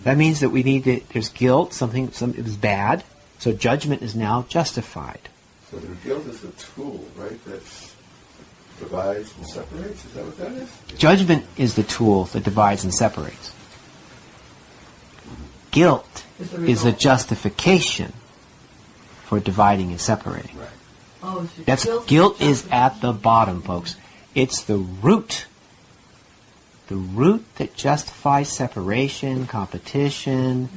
That means that we need to, there's guilt, something it was bad, so judgment is now justified. So the guilt is the tool, right, that divides and separates? Is that what that is? Judgment is the tool that divides and separates. Guilt Is the is the result. justification for dividing and separating. Right. Oh, so That's guilt guilt is at the bottom, folks. It's the root The root that justifies separation, competition,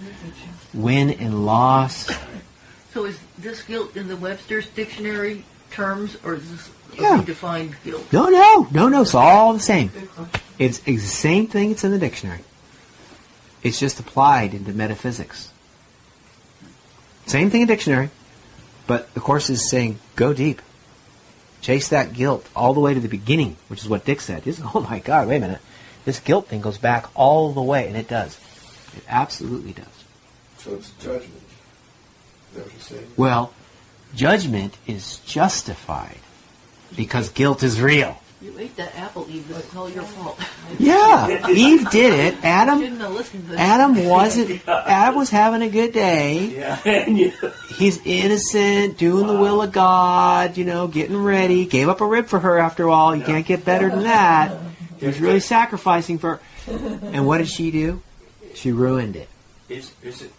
win and loss. So is this guilt in the Webster's dictionary terms, or is this Yeah. a redefined guilt? No. It's all the same. It's the same thing. It's in the dictionary. It's just applied into metaphysics. Same thing in dictionary, but the Course is saying, go deep. Chase that guilt all the way to the beginning, which is what Dick said. Oh my God, wait a minute. This guilt thing goes back all the way, and it does. It absolutely does. So it's judgment. Is that what you're saying? Well, judgment is justified because guilt is real. You ate that apple, Eve. This is all your fault. Yeah, Eve did it. Adam Shouldn't have listened to this. Adam was having a good day. Yeah. He's innocent, doing the will of God, getting ready. Gave up a rib for her after all. You can't get better than that. He was really sacrificing for her. And what did she do? She ruined it. Is it?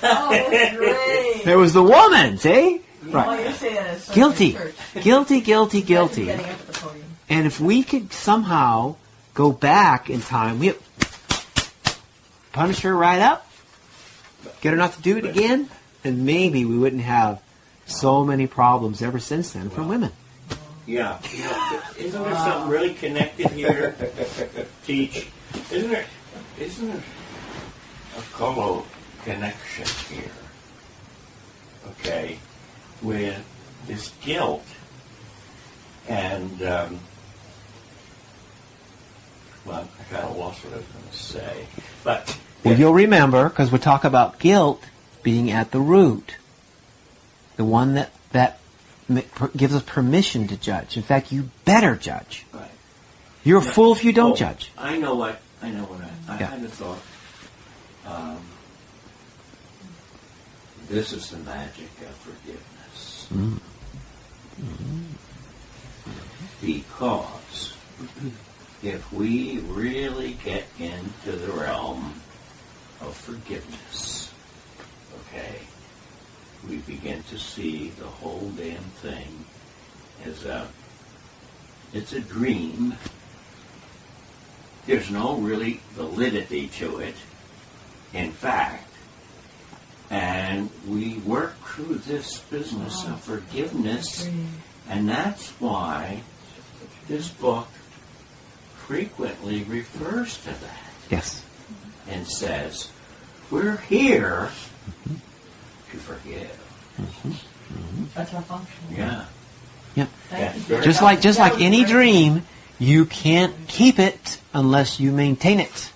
Oh, that's great. There was the woman, see? Oh, Right. you're saying that it's Guilty. church. Guilty. Getting up at the podium. And if we could somehow go back in time, we punish her right up, get her not to do it again, and maybe we wouldn't have so many problems ever since then from women. Yeah. Isn't there something really connected here? Teach. Isn't there a colo connection here? Okay, with this guilt and well, I kind of lost what I was going to say, but Well, you'll remember, because we talk about guilt being at the root, the one that gives us permission to judge. In fact, you better judge. right. You're a fool if you don't Oh, judge. I know what I Yeah. kind of thought. This is the magic of forgiveness. Because if we really get into the realm of forgiveness, okay, we begin to see the whole damn thing as it's a dream. There's no really validity to it, in fact. And we work through this business of forgiveness, and that's why this book frequently refers to that Yes. and says, we're here to forgive. That's our function. Yeah. Yep. Thank you. Very Just like any dream, you can't keep it unless you maintain it.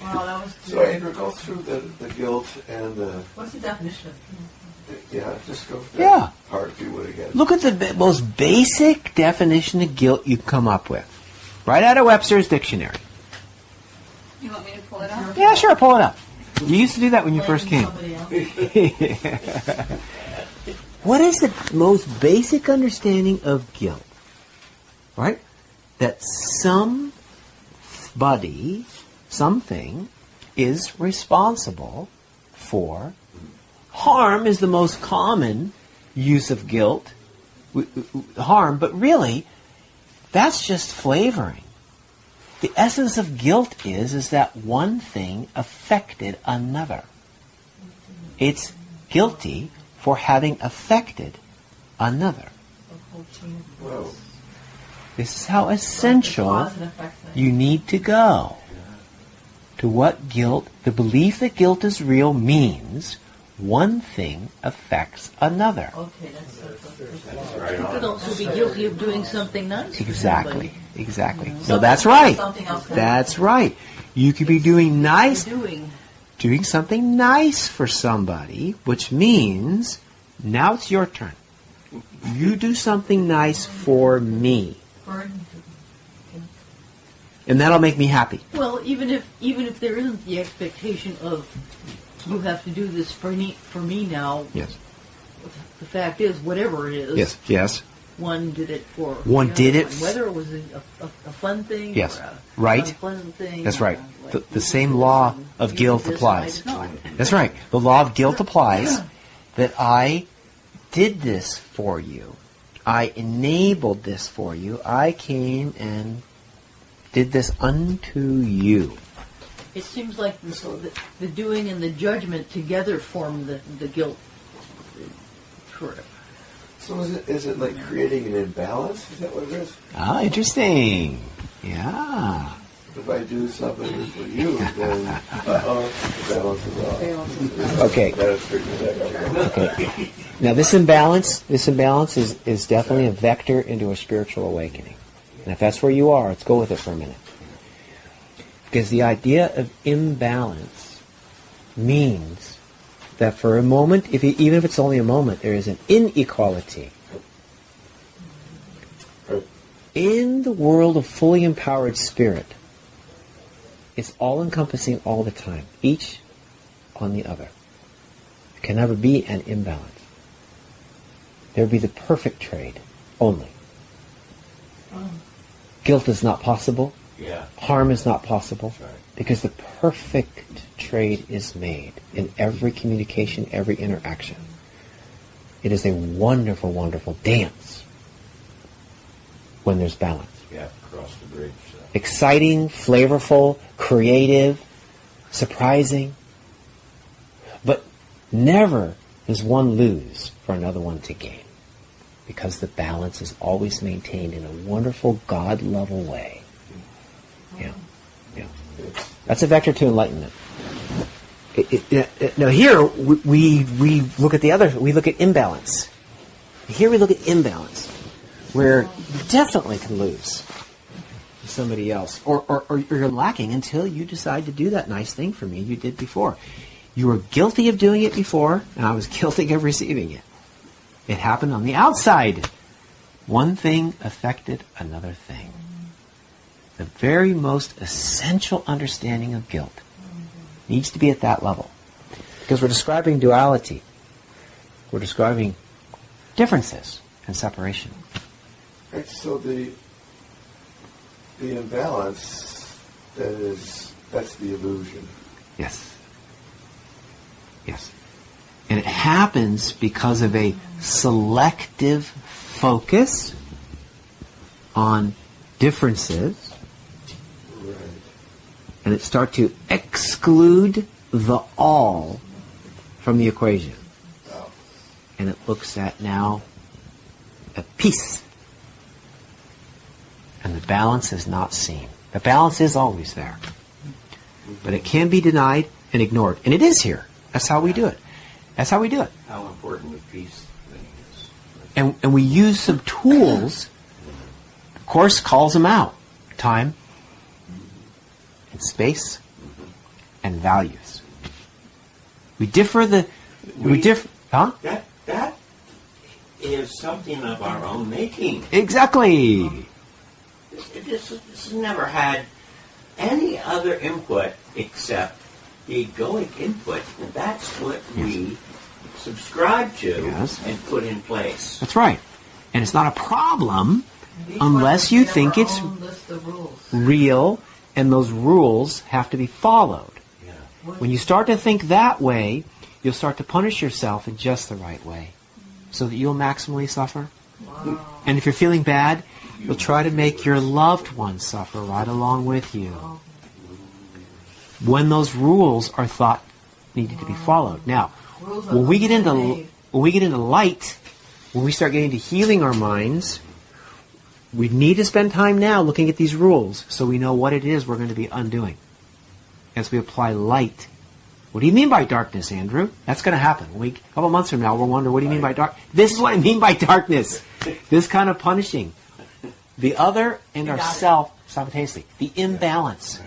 Wow, that was So Andrew, go through the guilt and the What's the definition of just go through Yeah. that part if you would again. Look at the most basic definition of guilt you come up with. Right out of Webster's dictionary. You want me to pull it up? Yeah, sure, pull it up. You used to do that when you first came. somebody else? What is the most basic understanding of guilt? Right? That somebody, something, is responsible for harm is the most common use of guilt. Harm, but really, that's just flavoring. The essence of guilt is that one thing affected another. It's guilty for having affected another. Whoa. This is how essential Cause and effect thing. you need to go to what guilt, the belief that guilt is real means one thing affects another. Okay, that's Right You could on. also be guilty of doing something nice for Exactly, somebody. exactly. So Something that's else, right. something else. That's right. You could be doing nice, Doing something nice for somebody, which means now it's your turn. You do something nice for me, burden. and that'll make me happy. well, even if there isn't the expectation of you have to do this for me now. Yes. The fact is, whatever it is, Yes. Yes. one did it for One the did other it one. Whether it was a fun thing, Yes. or a Right. unpleasant thing. That's right. like The you same did law this and of you guilt did this applies. and I did not. That's right. The law of guilt applies that I did this for you. I enabled this for you. I came and did this unto you. It seems like the doing and the judgment together form the guilt trip. So is it like creating an imbalance? Is that what it is? Ah, interesting. Yeah. If I do something for you, then the balance is off. Okay. That straighten that out. Okay. Now this imbalance is definitely a vector into a spiritual awakening. And if that's where you are, let's go with it for a minute. Because the idea of imbalance means that for a moment, even if it's only a moment, there is an inequality. In the world of fully empowered spirit, it's all-encompassing all the time, each on the other. There can never be an imbalance. There would be the perfect trade, only. Guilt is not possible. Yeah. Harm is not possible. That's right. Because the perfect trade is made in every communication, every interaction. It is a wonderful, wonderful dance when there's balance. Yeah, cross the bridge. So. Exciting, flavorful, creative, surprising. But never does one lose for another one to gain. Because the balance is always maintained in a wonderful, God-level way. Yeah. Yeah. That's a vector to enlightenment. Now here, we look at the other, we look at imbalance. Here we look at imbalance, where you definitely can lose to somebody else. Or you're lacking until you decide to do that nice thing for me you did before. You were guilty of doing it before, and I was guilty of receiving it. It happened on the outside. One thing affected another thing. The very most essential understanding of guilt needs to be at that level. Because we're describing duality. We're describing differences and separation. Right, so the imbalance, that's the illusion. Yes. Yes. And it happens because of a selective focus on differences. Right. And it starts to exclude the all from the equation. Oh. And it looks at now a piece. And the balance is not seen. The balance is always there. But it can be denied and ignored. And it is here. That's how we do it. That's how we do it. How important the peace thing is. And we use some tools. The Course calls them out. Time and space and values. We differ huh? That is something of our own making. Exactly. This has never had any other input except the egoic input, and that's what we subscribe to and put in place. That's right. And it's not a problem unless you think it's real and those rules have to be followed. Yeah. When you start to think that way, you'll start to punish yourself in just the right way so that you'll maximally suffer. Wow. And if you're feeling bad, you'll try to make your loved ones suffer right along with you. When those rules are thought needed to be followed. Now, when we get into light, when we start getting into healing our minds, we need to spend time now looking at these rules so we know what it is we're going to be undoing as we apply light. What do you mean by darkness, Andrew? That's going to happen. A couple months from now, we'll wonder, what do you mean by dark? This is what I mean by darkness. This kind of punishing. The other and ourself simultaneously. The imbalance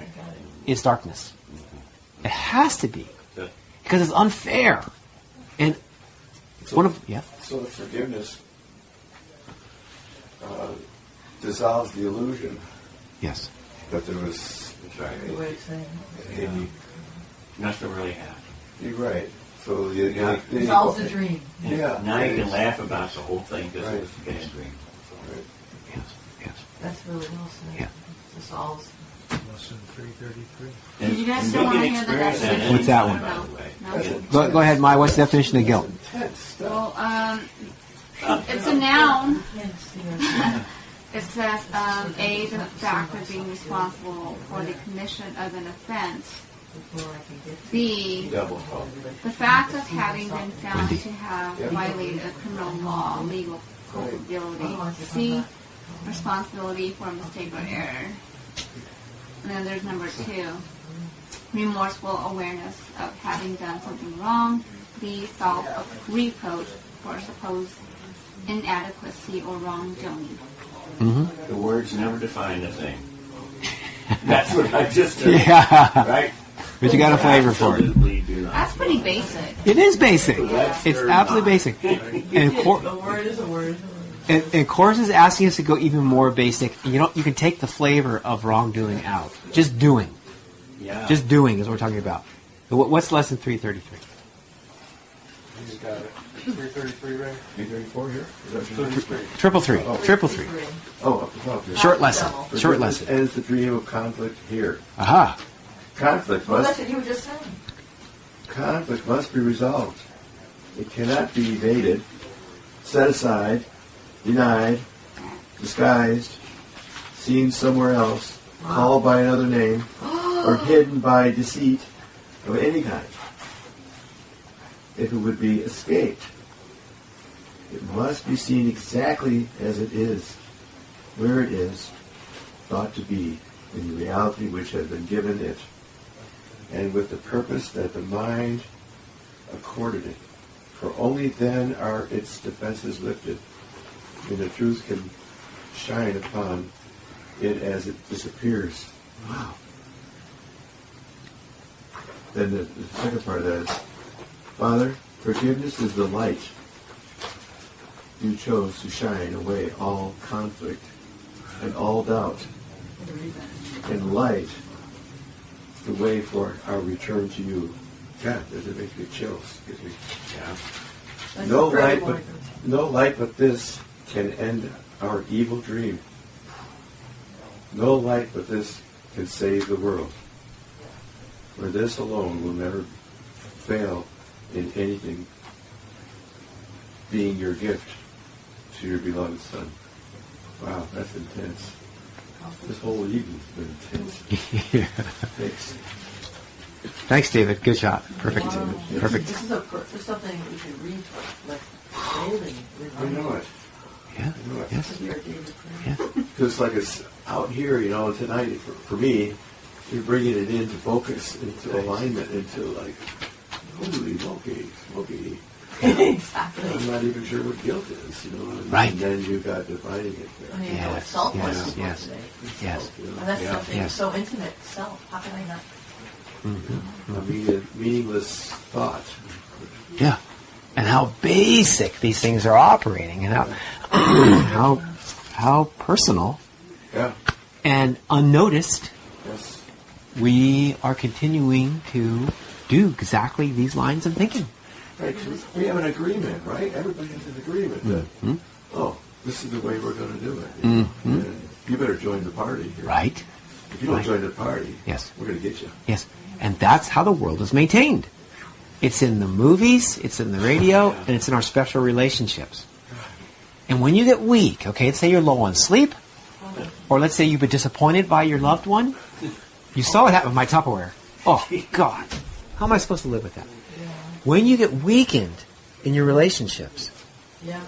is darkness. It has to be. Because it's unfair. And So the forgiveness dissolves the illusion. Yes. That there was Nothing really happened. You're right. So dissolves the dream. Yeah. Now you can laugh about the whole thing because it was a bad dream. Yes. Yes. That's really well said. Yeah. Dissolves. Lesson 333. Did you guys still want to hear the definition? What's that one? No. Go ahead, Maya. What's the definition of guilt? Well, it's a noun. It says A, the factor being responsible for the commission of an offense. B, Double fault. the fact of having been found to have violated a criminal law, legal culpability. C, responsibility for mistake or error. And then there's number 2, remorseful awareness of having done something wrong. D, self-reproach for supposed inadequacy or wrongdoing. Mm-hmm. The words never define a thing. That's what I just did. Yeah. Right? But you got a flavor for it. Absolutely do not. That's pretty basic. It is basic. That's It's very absolutely not. basic. And A word is a word. And Course is asking us to go even more basic. You can take the flavor of wrongdoing out. Just doing. Yeah. Just doing is what we're talking about. What's lesson 333? He's got it. 333, right? 334 here? Is that 33. Triple three. Triple three. Oh, up the top here. Short lesson. For Short goodness lesson. ends the dream of conflict here. Aha. Conflict Well, must that's what you were just saying. Conflict must be resolved. It cannot be evaded, set aside, denied, disguised, seen somewhere else, called by another name, or hidden by deceit of any kind. If it would be escaped, it must be seen exactly as it is, where it is, thought to be, in the reality which has been given it, and with the purpose that the mind accorded it. For only then are its defenses lifted, and the truth can shine upon it as it disappears. Wow. Then the second part of that is, Father, forgiveness is the light you chose to shine away all conflict and all doubt, and light the way for our return to you. God, does it make me chills? Gives me, That's no a great light, no light but this can end our evil dream. No light but this can save the world. For this alone will never fail in anything, being your gift to your beloved Son. Wow, that's intense. This whole evening's been intense. Yeah. Thanks. Thanks, David. Good shot. Perfect. Wow. Perfect. This is something that we should read like daily. I know it. Yeah. I know it. Yes. Because you're a David friend. Yeah. Because like it's out here, tonight, for me, you're bringing it into focus, into alignment, into like, holy smoky. Exactly. I'm not even sure what guilt is, And Right. then you got defining it there. I mean, you know what Yes, self was yes, supposed yes. to be. Yes. And that's something Yes. so intimate, self. How can I not? A meaningless thought. Yeah. And how basic these things are operating, and how personal Yeah. and unnoticed Yes. we are continuing to do exactly these lines of thinking. Right. 'Cause we have an agreement, right? Everybody has an agreement that, this is the way we're going to do it. And you better join the party here. Right? If you don't Right. join the party, Yes. we're going to get you. Yes. And that's how the world is maintained. It's in the movies, it's in the radio, and it's in our special relationships. And when you get weak, okay, let's say you're low on sleep, or let's say you've been disappointed by your loved one. You saw what happened with my Tupperware. Oh, God. How am I supposed to live with that? When you get weakened in your relationships, Yeah.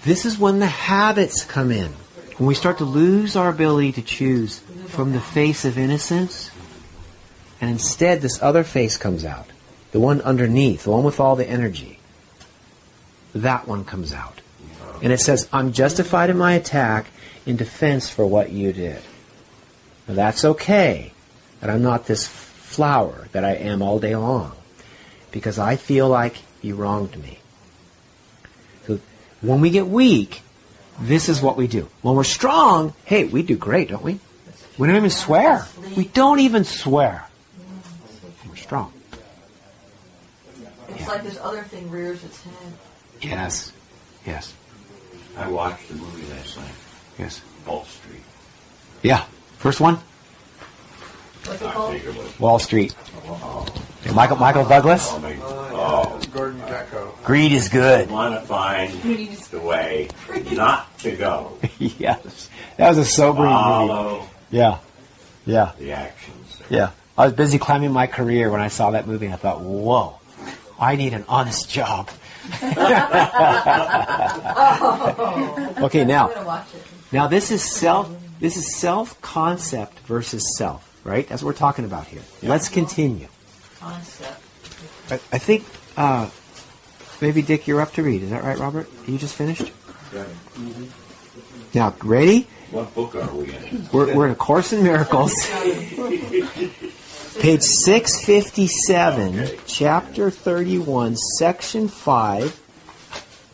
this is when the habits come in. When we start to lose our ability to choose from the face of innocence, and instead this other face comes out. The one underneath, the one with all the energy. That one comes out. And it says, I'm justified in my attack in defense for what you did. Now that's okay, that I'm not this flower that I am all day long, because I feel like you wronged me. So when we get weak, this is what we do. When we're strong, hey, we do great, don't we? We don't even swear. We don't even swear. We're strong. It's like this other thing rears its head. Yes. Yes. I watched the movie last night, Yes. Wall Street. Yeah. First one, What's it I called? think it was. Wall Street. Michael Douglas. Oh, Gordon Gekko. Greed is good. Want to find the way not to go. Yes. That was a sobering movie. Follow Yeah. Yeah. the actions. Yeah. I was busy climbing my career when I saw that movie, and I thought, whoa, I need an honest job. Okay, I'm gonna watch it. now this is self-concept versus self, right? That's what we're talking about here. Let's continue. Concept. I think maybe, Dick, you're up to read. Is that right, Robert? You just finished? Yeah. Now, ready? What book are we in? We're in A Course in Miracles. Page 657, Okay. chapter 31, section 5,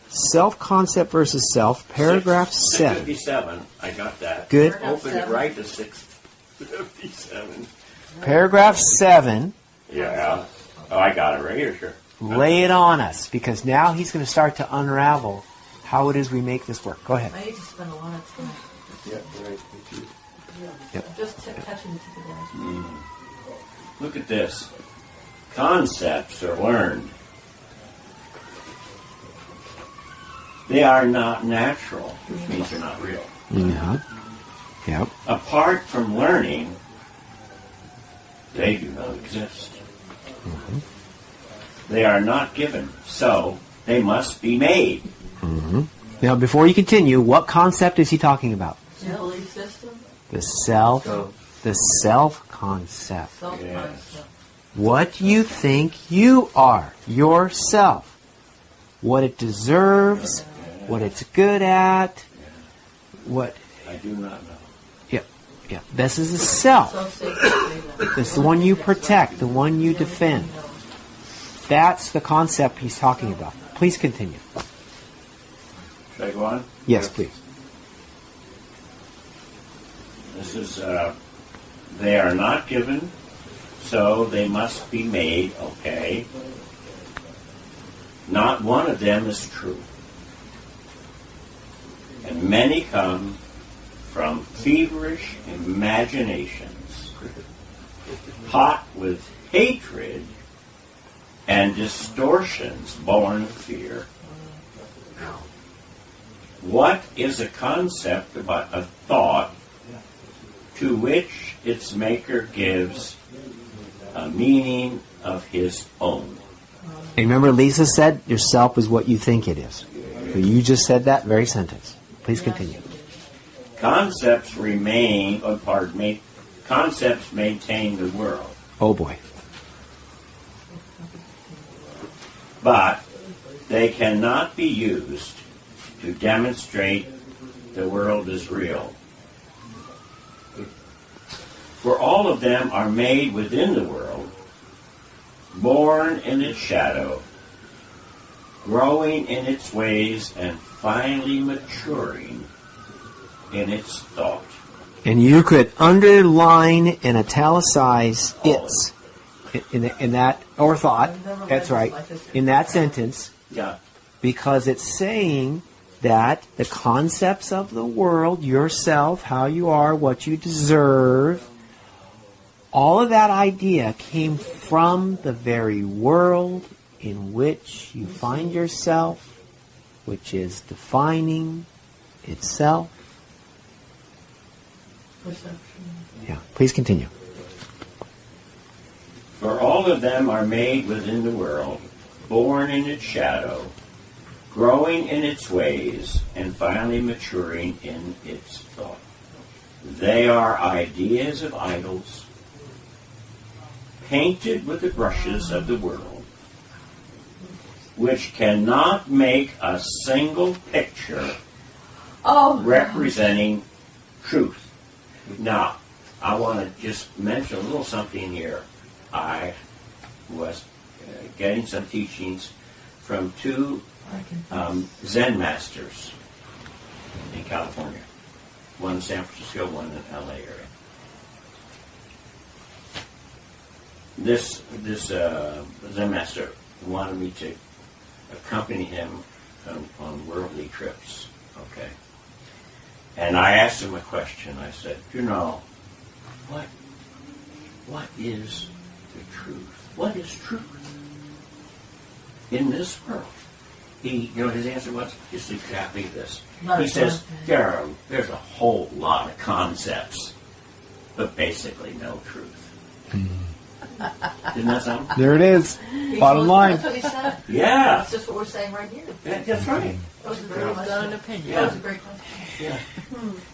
self-concept versus self, paragraph 7. 657. I got that. Good. Open it right to 657. Paragraph 7, Yeah. Oh, I got it right here, sure. lay it on us, because now he's going to start to unravel how it is we make this work. Go ahead. I need to spend a lot of time. Yeah, right. Me too. Yep. I'm just touching the tip of the iceberg. Look at this. Concepts are learned. They are not natural, which means they're not real. Mm-hmm. Yep. Apart from learning, they do not exist. They are not given, so they must be made. Mm-hmm. Now, before you continue, what concept is he talking about? Your belief system, The self-concept. self-concept. What you think you are, yourself. What it deserves, what it's good at, what... I do not know. Yeah, this is the self. So safe to say that. It's the one you protect, the one you defend. That's the concept he's talking about. Please continue. Should I go on? Yes, please. This is, they are not given, so they must be made, okay? Not one of them is true. And many come from feverish imaginations, hot with hatred and distortions born of fear. What is a concept about a thought to which its maker gives a meaning of his own? And remember, Lisa said yourself is what you think it is. So you just said that very sentence. Please continue. Concepts concepts maintain the world, Oh boy. but they cannot be used to demonstrate the world is real. For all of them are made within the world, born in its shadow, growing in its ways, and finally maturing in its thought. And you could underline and italicize its in that, or thought, that's right, in that sentence, Yeah. because it's saying that the concepts of the world, yourself, how you are, what you deserve, all of that idea came from the very world in which you find yourself, which is defining itself. Perception. Yeah, please continue. For all of them are made within the world, born in its shadow, growing in its ways, and finally maturing in its thought. They are ideas of idols, painted with the brushes of the world, which cannot make a single picture representing truth. Now, I want to just mention a little something here. I was getting some teachings from two Zen masters in California, one in San Francisco, one in the LA area. This Zen master wanted me to accompany him on worldly trips, okay? And I asked him a question. I said, what is the truth? What is truth? in this world. His answer was just exactly this. Not He says, exactly. there's a whole lot of concepts, but basically no truth. Didn't that sound? There it is. Bottom line. That's what he said. Yeah. That's just what we're saying right here. That's right. That was a very much an opinion. Yeah. That was a great question. Yeah.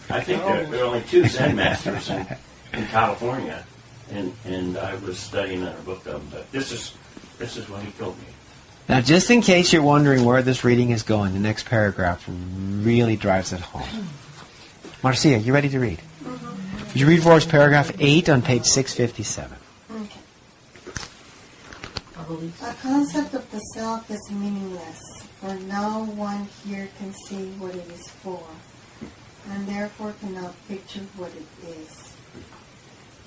I think there are only 2 Zen masters in California, and I was studying another book of them, but this is what he told me. Now, just in case you're wondering where this reading is going, the next paragraph really drives it home. Marcia, you ready to read? Mm-hmm. Would you read for us paragraph 8 on page 657? Okay. I believe so. A concept of the self is meaningless, for no one here can see what it is for, and therefore cannot picture what it is.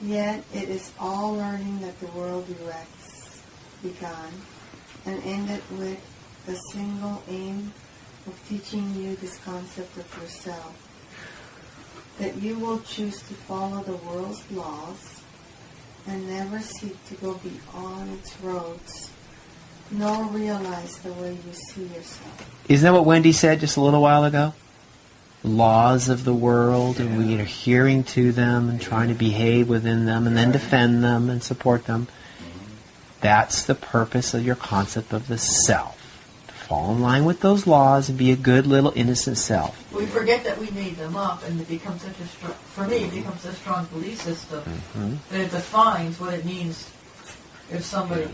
Yet it is all learning that the world directs, begun, and ended with the single aim of teaching you this concept of yourself, that you will choose to follow the world's laws and never seek to go beyond its roads, nor realize the way you see yourself. Isn't that what Wendy said just a little while ago? Laws of the world, and we are adhering to them and trying to behave within them and then defend them and support them. That's the purpose of your concept of the self. To fall in line with those laws and be a good little innocent self. We forget that we made them up, and it becomes such a strong, for me, it becomes a strong belief system that it defines what it means if somebody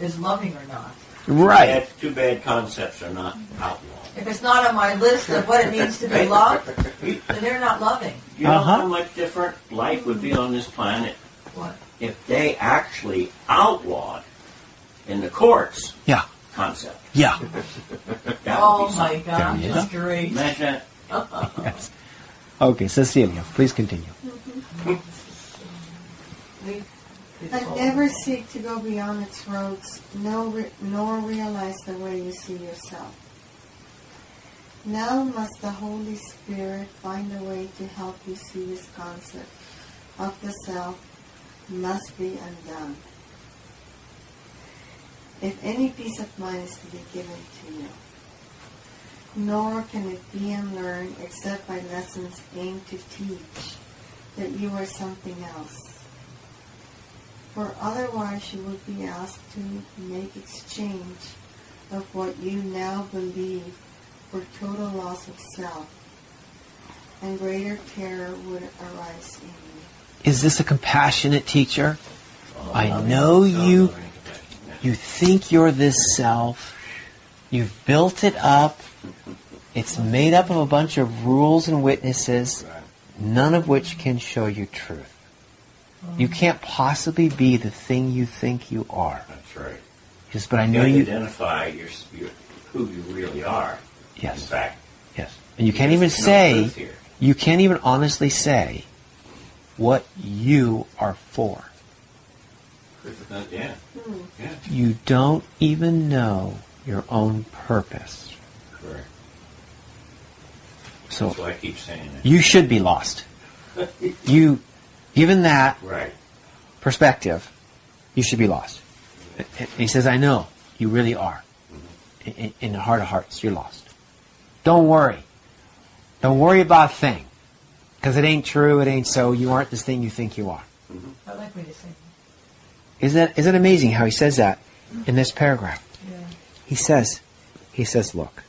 is loving or not. Right. Too bad concepts are not outlawed. If it's not on my list of what it means to be loved, then they're not loving. You know how much different life would be on this planet What? if they actually outlawed in the courts concept. Yeah. That Oh would be my gosh, Yeah. that's great. Imagine that. Yes. Okay, Cecilia, please continue. And never seek to go beyond its roads, nor realize the way you see yourself. Now must the Holy Spirit find a way to help you see this concept of the self must be undone, if any peace of mind is to be given to you. Nor can it be unlearned except by lessons aimed to teach that you are something else. For otherwise you would be asked to make exchange of what you now believe for total loss of self, and greater terror would arise in you. Is this a compassionate teacher? I know you think you're this self. You've built it up. It's made up of a bunch of rules and witnesses, none of which can show you truth. You can't possibly be the thing you think you are. That's right. Just, but I know you identify who you really are. Yes. In fact. Yes. And you can't even say, you can't even honestly say what you are for. Yeah. You don't even know your own purpose. Correct. So that's why I keep saying it. You should be lost. Given that perspective, you should be lost. And he says, I know, you really are. In the heart of hearts, you're lost. Don't worry. Don't worry about a thing. Because it ain't true, it ain't so. You aren't this thing you think you are. I like what you say. Isn't it amazing how he says that in this paragraph? Yeah. He says, look,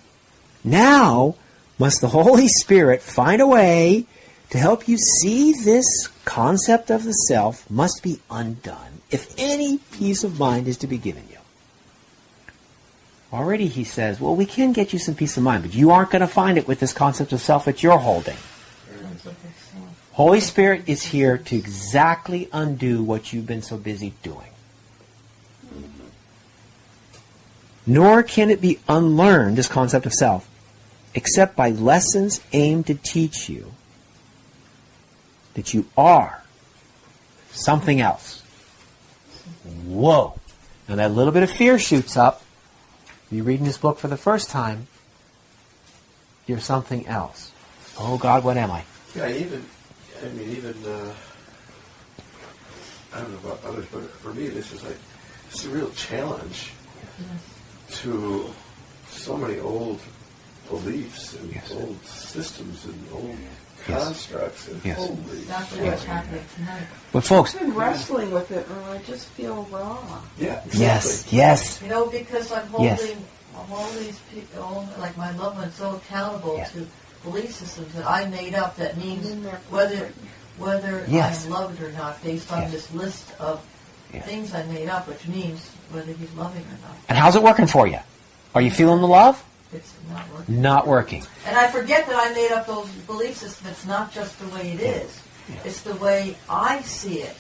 now must the Holy Spirit find a way to help you see this concept of the self must be undone if any peace of mind is to be given you. Already he says, well, we can get you some peace of mind, but you aren't going to find it with this concept of self that you're holding. Holy Spirit is here to exactly undo what you've been so busy doing. Nor can it be unlearned, this concept of self, except by lessons aimed to teach you that you are something else. Whoa. Now that little bit of fear shoots up. You're reading this book for the first time. You're something else. Oh God, what am I? Yeah, I don't know about others, but for me, this is a real challenge to so many old beliefs and Yes. old systems and old Yes. constructs. And Yes. holy That's shit. what's happening tonight. But folks, I've been wrestling with it, and I just feel raw. Yeah, exactly. yes. You know, because I'm holding all these people, like my loved ones, so accountable Yes. to belief systems that I made up. That means Been there for whether Yes. I'm loved or not, based on Yes. this list of Yes. things I made up, which means whether he's loving or not. And how's it working for you? Are you feeling the love? It's not working. Not working. And I forget that I made up those belief systems. It's not just the way it is. It's the way I see it.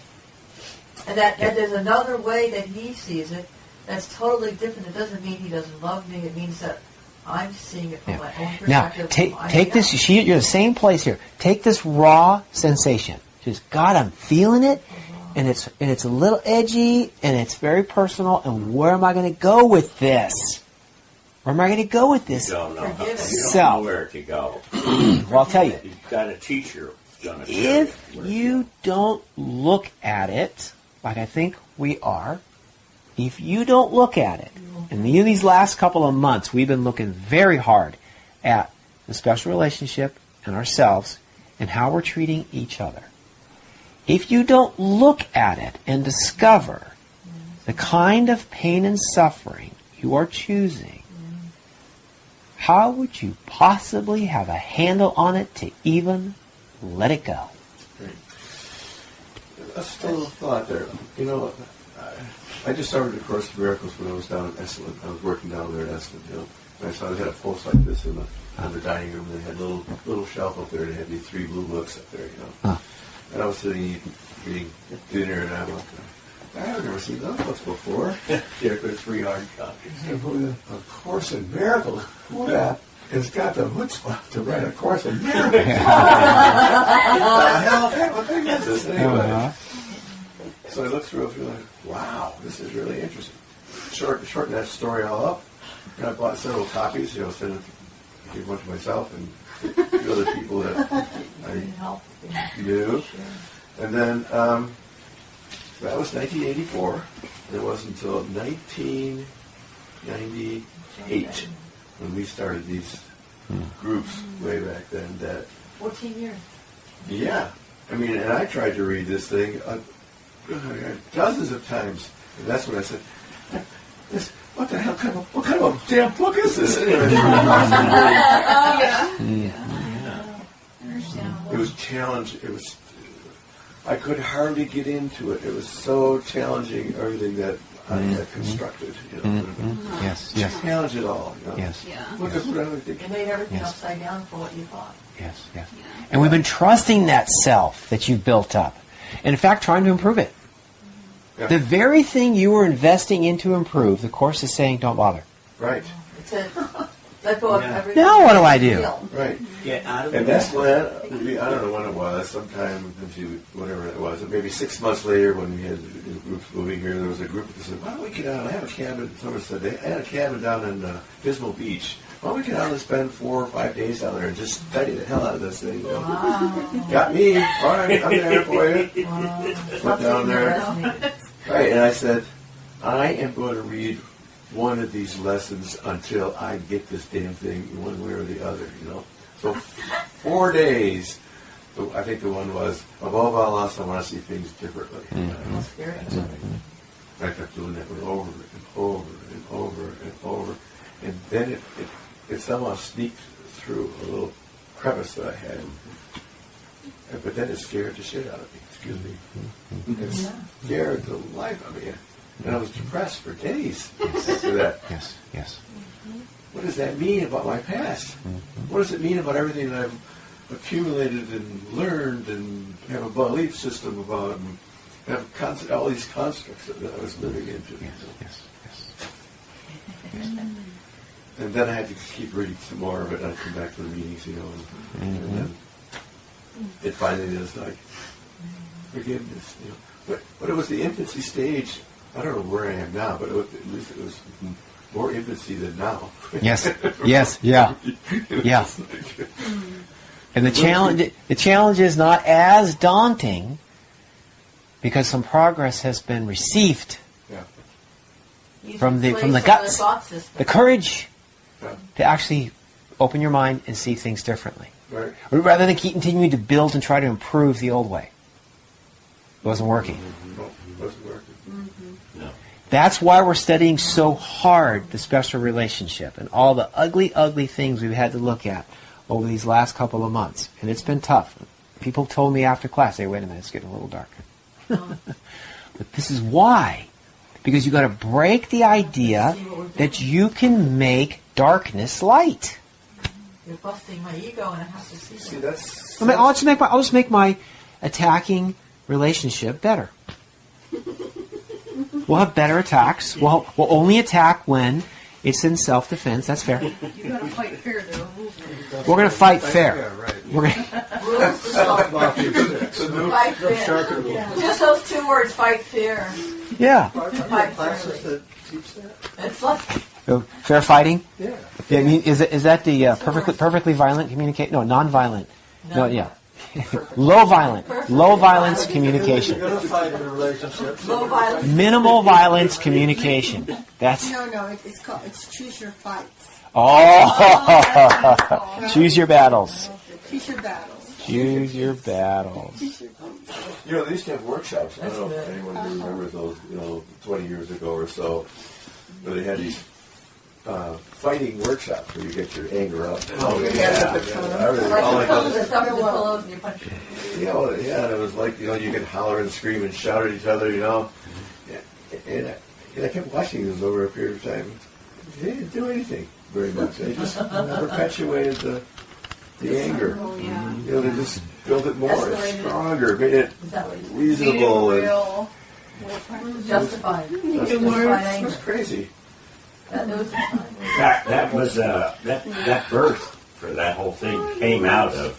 And that there's another way that he sees it that's totally different. It doesn't mean he doesn't love me. It means that I'm seeing it from my own Now, perspective. take this. You're the same place here. Take this raw sensation. Just God, I'm feeling it, and it's a little edgy, and it's very personal. And where am I going to go with this? Where am I going to go with this? You don't know. Forgive it. You don't So- know where to go. Well, I'll tell you. You've got a teacher who's going to If you don't look at it, like I think we are, if you don't look at it, and these last couple of months we've been looking very hard at the special relationship and ourselves and how we're treating each other. If you don't look at it and discover the kind of pain and suffering you are choosing, how would you possibly have a handle on it to even let it go? A still thought there. You know, I just started the Course in Miracles when I was down in Esalen. I was working down there in Esalen, you know. And I saw they had a post like this in the dining room. They had a little shelf up there. They had these 3 blue books up there, you know. And I was sitting eating dinner, and I'm like, I've never seen those books before. Yeah, there's 3 hard copies. A Course in Miracles. Who that has got the chutzpah to write a Course in Miracles? What the hell kind of a thing is this anyway? So I looked through it and like, wow, this is really interesting. Shorten that story all up. And I bought several copies, you know, sent it, gave one to myself and a few other people that I knew. And then that was 1984. And it wasn't until 1998 when we started these groups way back then that, 14 years. yeah. I mean, and I tried to read this thing dozens of times. And that's when I said, what the hell what kind of a damn book is this? It was challenging. I could hardly get into it. It was so challenging, everything that I had constructed. You know, Yes, challenge it all. You know? yes, What do I think? It made everything Yes. upside down for what you thought. yes. And we've been trusting that self that you've built up. And in fact, trying to improve it. Yeah. The very thing you were investing in to improve, the Course is saying, don't bother. Right, It said, let go of Yeah. everything. Now what do I do? right. Get out of And the that's when, I don't know when it was, sometime into whatever it was, maybe 6 months later when we had the groups moving here, there was a group that said, why don't we get out? I have a cabin, someone said, they had a cabin down in Pismo Beach. Why don't we get out and spend 4 or 5 days down there and just study the hell out of this thing? You know? Wow. Got me. All right, I'm there for you. Wow. Went down there. Fascinating. Right, and I said, I am going to read one of these lessons until I get this damn thing one way or the other, you know. So 4 days, I think the one was, above all else, I want to see things differently. That's scary. I kept doing that over and over and over and over. And then it somehow sneaked through a little crevice that I had. But then it scared the shit out of me. Excuse me. It scared the life out of me. And I was depressed for days after that. Yes. What does that mean about my past? What does it mean about everything that I've accumulated and learned and have a belief system about and have all these constructs that I was living into? Yes. And then I had to keep reading some more of it, and I'd come back to the meetings, you know, and then it finally is like forgiveness, you know. But it was the infancy stage. I don't know where I am now, but at least it was more infancy than now. Yeah. And the challenge is not as daunting because some progress has been received. Yeah. from the guts, the courage to actually open your mind and see things differently. Right. Rather than keep continuing to build and try to improve the old way. It wasn't working. No, it wasn't working. No. That's why we're studying so hard the special relationship and all the ugly, ugly things we've had to look at over these last couple of months. And it's been tough. People told me after class, hey, wait a minute, it's getting a little darker. But this is why. Because you've got to break the idea that you can make darkness light. You're busting my ego, and I have to see that. See, that's... I'll just make my attacking relationship better. We'll have better attacks. We'll only attack when it's in self-defense. That's fair. You gotta fight fair, though. We're going to fight fair. Yeah, right. We're gonna, Rules to solve. Fight fair. Just those two words, fight fair. yeah. Are there classes that teach that? It's like, Fair fighting. Yeah. Yeah, I mean, is that the perfectly violent communicate? No, non-violent. No, yeah. Low violence communication. You're going to fight in a relationship. low violence. Minimal violence communication. That's No, it's choose your fights. choose your battles. Choose your battles. Choose your battles. You know, they used to have workshops. I don't know if anyone remembers those, 20 years ago or so, where they had these fighting workshops where you get your anger up. Oh, yeah. I really like those. Stuff in the pillows and you punch it. Yeah, and it was like, you could holler and scream and shout at each other, Yeah. And I kept watching this over a period of time. They didn't do anything very much. They just perpetuated the anger. Oh, yeah. They just built it more, Escalated. stronger, made it Is that what it is? reasonable. And Justified. it Justified was anger. crazy. That was That was that birth for that whole thing came out of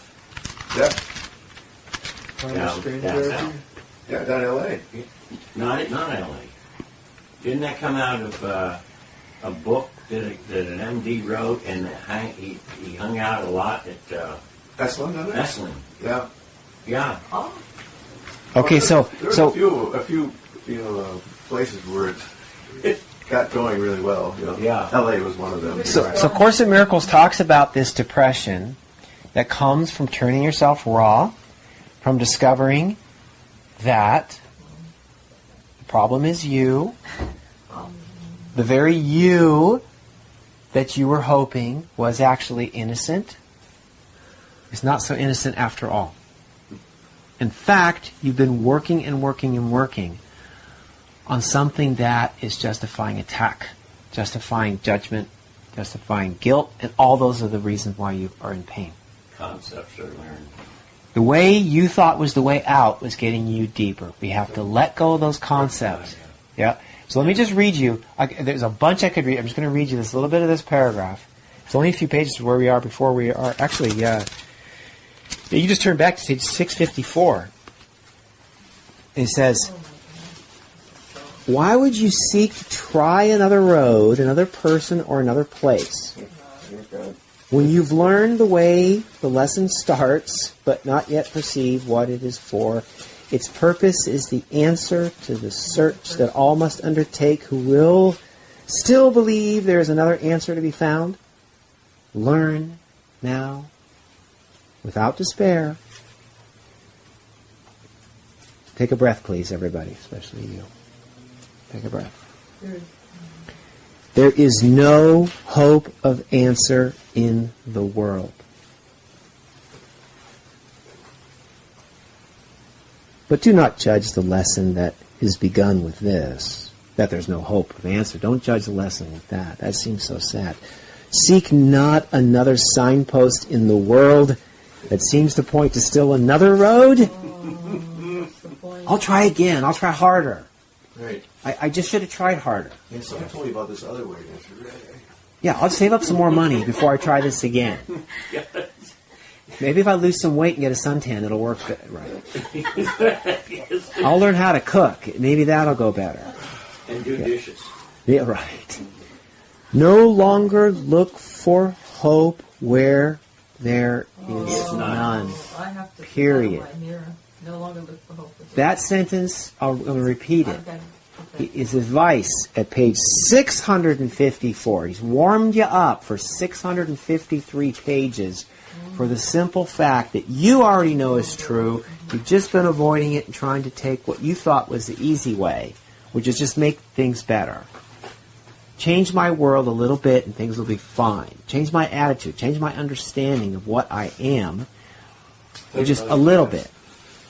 Yeah, down south. yeah, down L.A. Not L.A. Didn't that come out of a book that an MD wrote, and he hung out a lot at Esalen, doesn't it? Esalen? Yeah. Yeah. Okay, so There's a few places where it got going really well. Yeah. L.A. was one of them. So Course in Miracles talks about this depression that comes from turning yourself raw, from discovering that the problem is you, the very you that you were hoping was actually innocent is not so innocent after all. In fact, you've been working and working and working on something that is justifying attack, justifying judgment, justifying guilt, and all those are the reasons why you are in pain. Concepts are learned. The way you thought was the way out was getting you deeper. We have to let go of those concepts. Yeah. So let me just read you. There's a bunch I could read. I'm just going to read you this little bit of this paragraph. It's only a few pages to where we are before we are actually. You just turn back to page 654. It says, "Why would you seek to try another road, another person, or another place? When you've learned the way the lesson starts, but not yet perceive what it is for, its purpose is the answer to the search that all must undertake who will still believe there is another answer to be found. Learn now, without despair." Take a breath, please, everybody, especially you. Take a breath. There is no hope of answer in the world. But do not judge the lesson that is begun with this, that there's no hope of answer. Don't judge the lesson with that. That seems so sad. Seek not another signpost in the world that seems to point to still another road. I'll try again. I'll try harder. Right. I just should have tried harder. And someone told me about this other way. Yeah, I'll save up some more money before I try this again. Maybe if I lose some weight and get a suntan, it'll work good, right? I'll learn how to cook. Maybe that'll go better. And do dishes. Yeah, right. No longer look for hope where there is none. I have to Period. put that on my mirror. No longer look for hope. That sentence, I'm going to repeat it. I've got to put his advice at page 654. He's warmed you up for 653 pages for the simple fact that you already know is true. You've just been avoiding it and trying to take what you thought was the easy way, which is just make things better. Change my world a little bit and things will be fine. Change my attitude. Change my understanding of what I am. Just a little bit.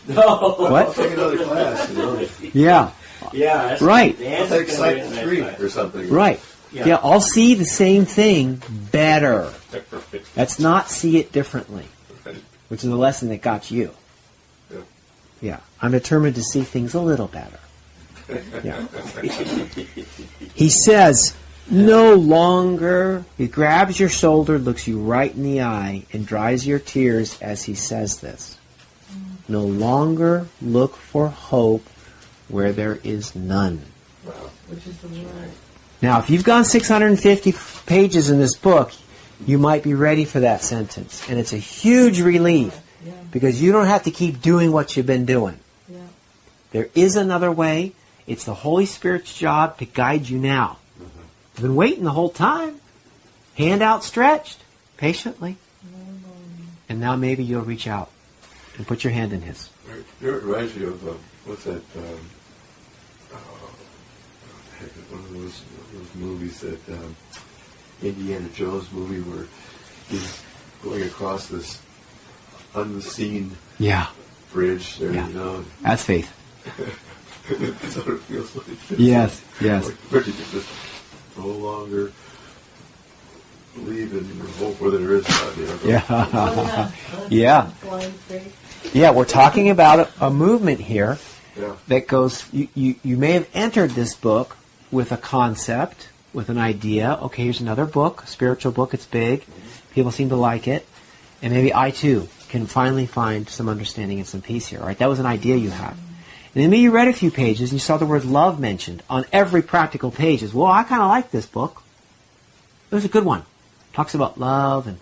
No. What? Take another class, you know. Yeah. Yeah. That's Right. The I'll answer's take gonna be Psych in the 3 next or something. Right. Yeah, I'll see the same thing better. That's not see it differently, which is the lesson that got you. Yeah. Yeah. I'm determined to see things a little better. Yeah. He says, no longer, he grabs your shoulder, looks you right in the eye, and dries your tears as he says this. No longer look for hope where there is none. Which is the word. Now, if you've gone 650 pages in this book, you might be ready for that sentence. And it's a huge relief Yeah. because you don't have to keep doing what you've been doing. Yeah. There is another way. It's the Holy Spirit's job to guide you now. You've been waiting the whole time. Hand outstretched, patiently. And now maybe you'll reach out and put your hand in his. It reminds me of, what's that, one of those movies that, Indiana Jones movie where he's going across this unseen Yeah. bridge there, Yeah. you know. That's faith. That's what it feels like. Yes, yes. But you can just no longer believe in or hope whether there is God, you know. Yeah. Yeah. Blind faith. Yeah, we're talking about a movement here Yeah. that goes, you may have entered this book with a concept, with an idea. Okay, here's another book, a spiritual book, it's big. People seem to like it. And maybe I too can finally find some understanding and some peace here, right? That was an idea you had. And then maybe you read a few pages and you saw the word love mentioned on every practical page. Well, I kind of like this book. It was a good one. Talks about love and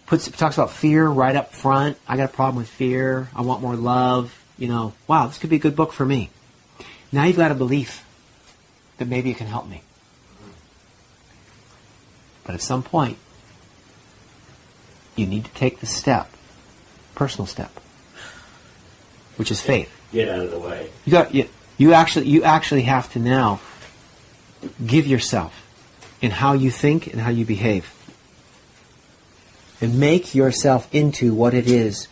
talks about fear right up front. I got a problem with fear. I want more love. You know, wow, this could be a good book for me. Now you've got a belief that maybe it can help me. But at some point, you need to take the step, personal step, which is faith. Get out of the way. You actually have to now give yourself in how you think and how you behave. And make yourself into what it is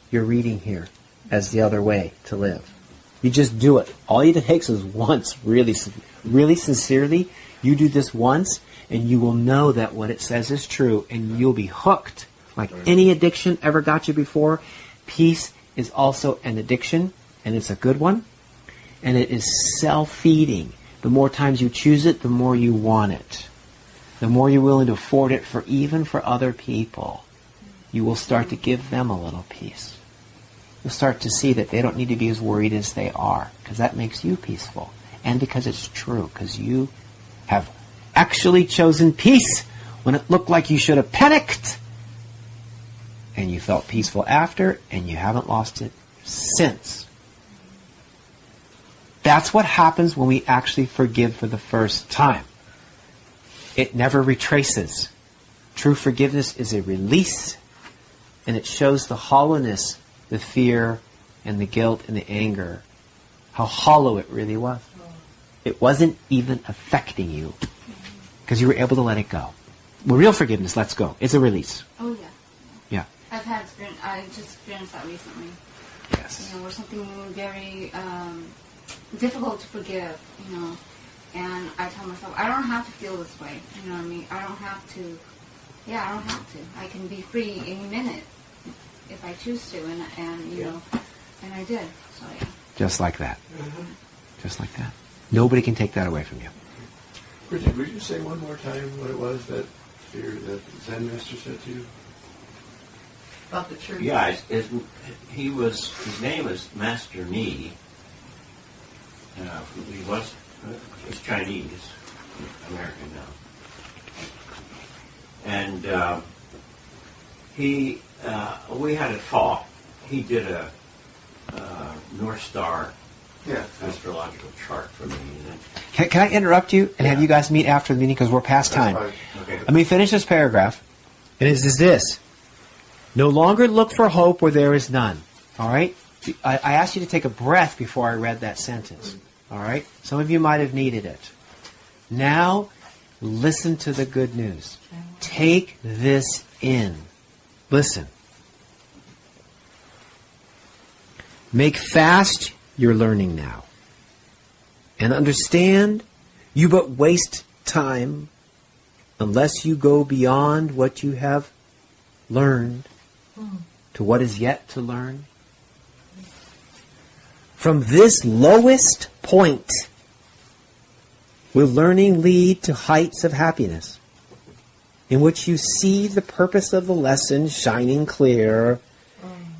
you're reading here as the other way to live. You just do it. All it takes is once, really sincerely. You do this once, and you will know that what it says is true, and you'll be hooked. Like any addiction ever got you before, peace is also an addiction, and it's a good one. And it is self-feeding. The more times you choose it, the more you want it. The more you're willing to afford it even for other people, you will start to give them a little peace. You'll start to see that they don't need to be as worried as they are, because that makes you peaceful. And because it's true, because you have actually chosen peace when it looked like you should have panicked. And you felt peaceful after, and you haven't lost it since. That's what happens when we actually forgive for the first time. It never retraces. True forgiveness is a release, and it shows the hollowness, the fear, and the guilt, and the anger, how hollow it really was. It wasn't even affecting you, because you were able to let it go. Well, real forgiveness lets go. It's a release. Oh, yeah. Yeah. I just experienced that recently. Yes. You know, where something very difficult to forgive, you know, and I tell myself, I don't have to feel this way, you know what I mean? I don't have to, I don't have to. I can be free any minute if I choose to, and you know, and I did, so yeah. Just like that. Just like that. Nobody can take that away from you. Bridget, would you say one more time what it was that Zen Master said to you? About the church. Yeah, his name is Master Ni. He's Chinese, American now. And we had a talk. He did a North Star Yeah, astrological chart for me. Can I interrupt you and have you guys meet after the meeting because we're past time? Okay. Let me finish this paragraph. And it is this. No longer look for hope where there is none. All right? I asked you to take a breath before I read that sentence. All right? Some of you might have needed it. Now, listen to the good news. Take this in. Listen. Make fast your learning now. And understand you but waste time unless you go beyond what you have learned to what is yet to learn. From this lowest point, will learning lead to heights of happiness, in which you see the purpose of the lesson shining clear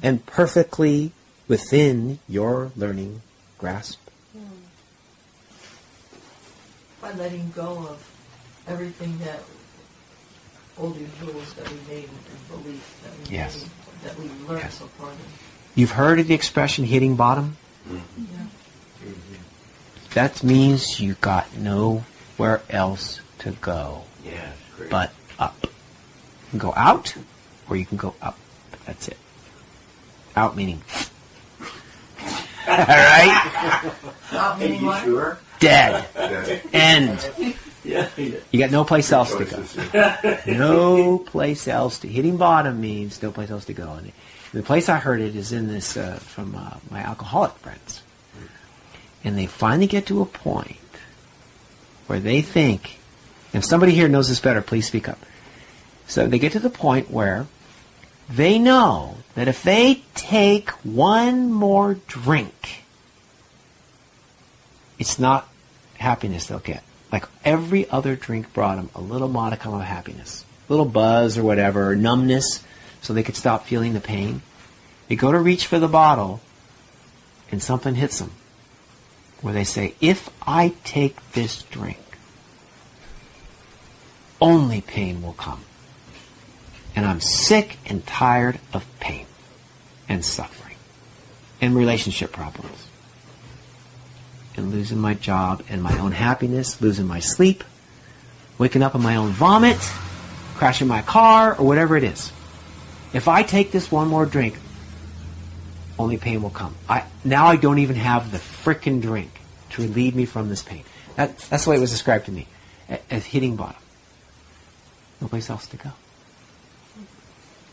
and perfectly within your learning grasp. By letting go of everything that all these rules that we made and beliefs that we Yes. made, that we learned Yes. so far. You've heard of the expression hitting bottom? Yeah. That means you got nowhere else to go Yeah, it's great. but up. You can go out or you can go up. That's it. Out meaning all right? Not Are meaning you what? sure? Dead. Yeah. End. Yeah. You got no place else to go. Choices. No place else to. Hitting bottom means no place else to go. And the place I heard it is in this from my alcoholic friends, and they finally get to a point where they think, and if somebody here knows this better, please speak up. So they get to the point where they know that if they take one more drink, it's not happiness they'll get. Like every other drink brought them a little modicum of happiness, a little buzz or whatever, or numbness, so they could stop feeling the pain. They go to reach for the bottle, and something hits them, where they say, if I take this drink, only pain will come. And I'm sick and tired of pain and suffering and relationship problems and losing my job and my own happiness, losing my sleep, waking up in my own vomit, crashing my car, or whatever it is. If I take this one more drink, only pain will come. Now I don't even have the frickin' drink to relieve me from this pain. That's the way it was described to me, as hitting bottom. No place else to go.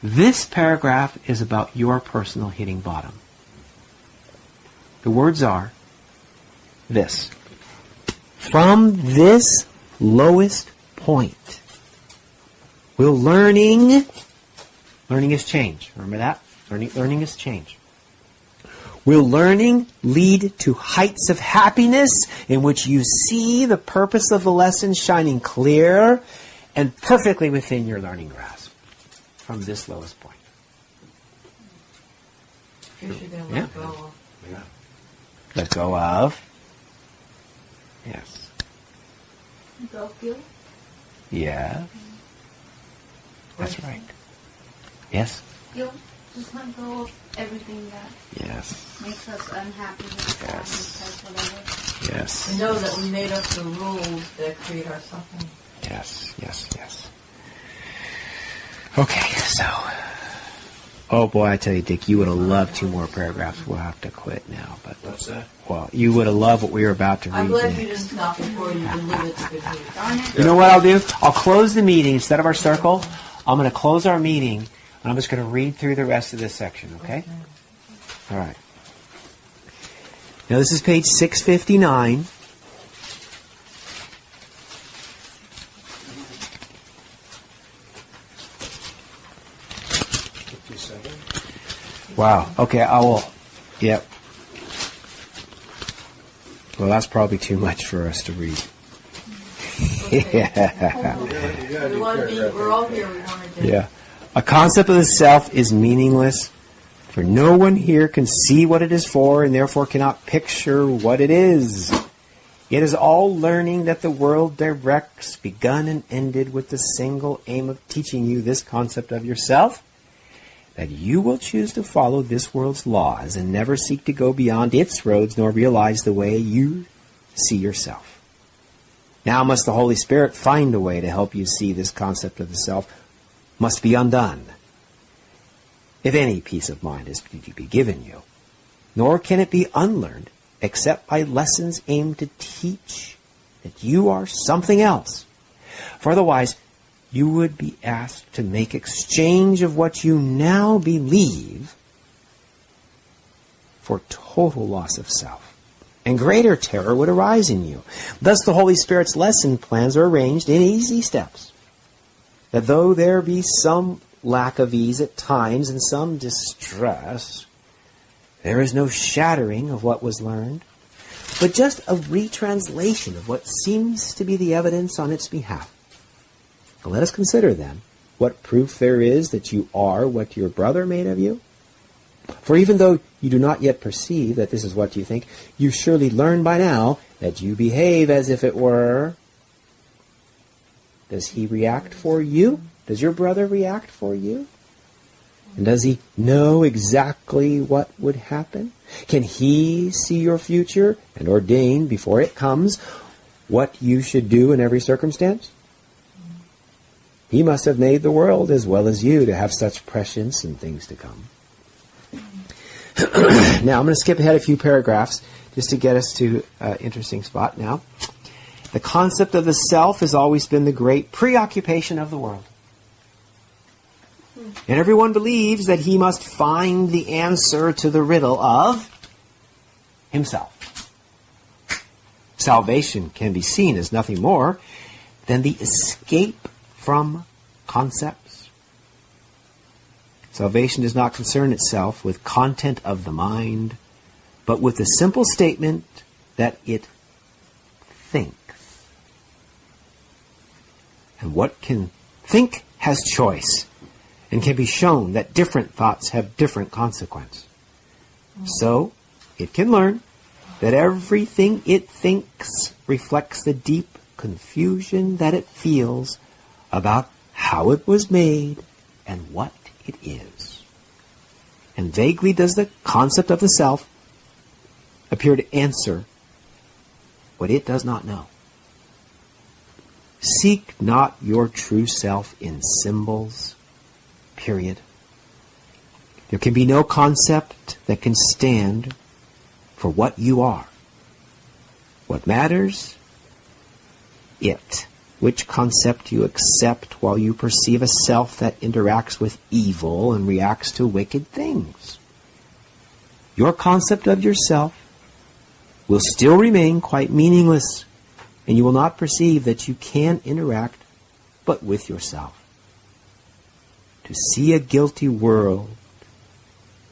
This paragraph is about your personal hitting bottom. The words are this. From this lowest point, will learning is change. Remember that? Learning is change. Will learning lead to heights of happiness in which you see the purpose of the lesson shining clear and perfectly within your learning grasp? From this lowest point. Because you're going to Yeah. let go of. Yeah. Let go of. Yes. Guilt. Yeah. That's right. Yes. Guilt. Just let go of everything that Yes. makes us unhappy, makes us whatever. Yes. And know that we made up the rules that create our suffering. Yes. Yes. Yes. Okay, so. Oh boy, I tell you, Dick, you would have loved 2 more paragraphs. We'll have to quit now, but What's that? well, you would have loved what we were about to read. I'm glad you next. didn't stop before you delivered the good news. Darn it. You know what I'll do? I'll close the meeting instead of our circle. I'm going to close our meeting, and I'm just going to read through the rest of this section. Okay? All right. Now this is page 659. Wow. Okay, I will. Yep. Well, that's probably too much for us to read. Yeah. We want to be, we're all here, we want to do. Yeah. A concept of the self is meaningless, for no one here can see what it is for and therefore cannot picture what it is. It is all learning that the world directs, begun and ended with the single aim of teaching you this concept of yourself, that you will choose to follow this world's laws and never seek to go beyond its roads nor realize the way you see yourself. Now must the Holy Spirit find a way to help you see this concept of the self must be undone, if any peace of mind is to be given you. Nor can it be unlearned except by lessons aimed to teach that you are something else. For otherwise, you would be asked to make exchange of what you now believe for total loss of self, and greater terror would arise in you. Thus the Holy Spirit's lesson plans are arranged in easy steps, that though there be some lack of ease at times and some distress, there is no shattering of what was learned, but just a retranslation of what seems to be the evidence on its behalf. Now let us consider, then, what proof there is that you are what your brother made of you. For even though you do not yet perceive that this is what you think, you surely learn by now that you behave as if it were. Does he react for you? Does your brother react for you? And does he know exactly what would happen? Can he see your future and ordain before it comes what you should do in every circumstance? He must have made the world as well as you to have such prescience in things to come. Now, I'm going to skip ahead a few paragraphs just to get us to an interesting spot now. The concept of the self has always been the great preoccupation of the world. And everyone believes that he must find the answer to the riddle of himself. Salvation can be seen as nothing more than the escape from concepts. Salvation does not concern itself with content of the mind, but with the simple statement that it thinks. And what can think has choice, and can be shown that different thoughts have different consequence. So, it can learn that everything it thinks reflects the deep confusion that it feels about how it was made and what it is. And vaguely does the concept of the self appear to answer what it does not know. Seek not your true self in symbols, period. There can be no concept that can stand for what you are. What matters? It. Which concept you accept while you perceive a self that interacts with evil and reacts to wicked things. Your concept of yourself will still remain quite meaningless, and you will not perceive that you can interact but with yourself. To see a guilty world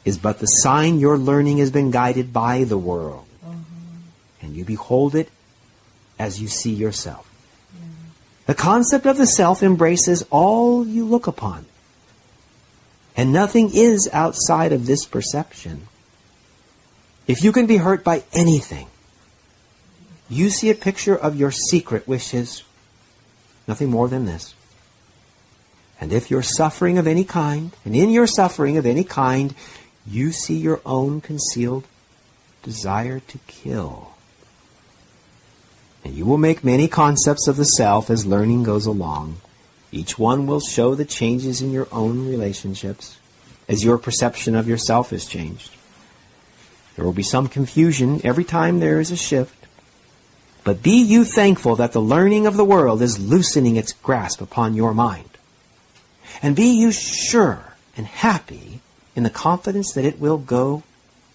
is but the sign your learning has been guided by the world, and you behold it as you see yourself. The concept of the self embraces all you look upon, and nothing is outside of this perception. If you can be hurt by anything, you see a picture of your secret wishes, nothing more than this. And if you're suffering of any kind, and in your suffering of any kind, you see your own concealed desire to kill. And you will make many concepts of the self as learning goes along. Each one will show the changes in your own relationships as your perception of yourself is changed. There will be some confusion every time there is a shift. But be you thankful that the learning of the world is loosening its grasp upon your mind. And be you sure and happy in the confidence that it will go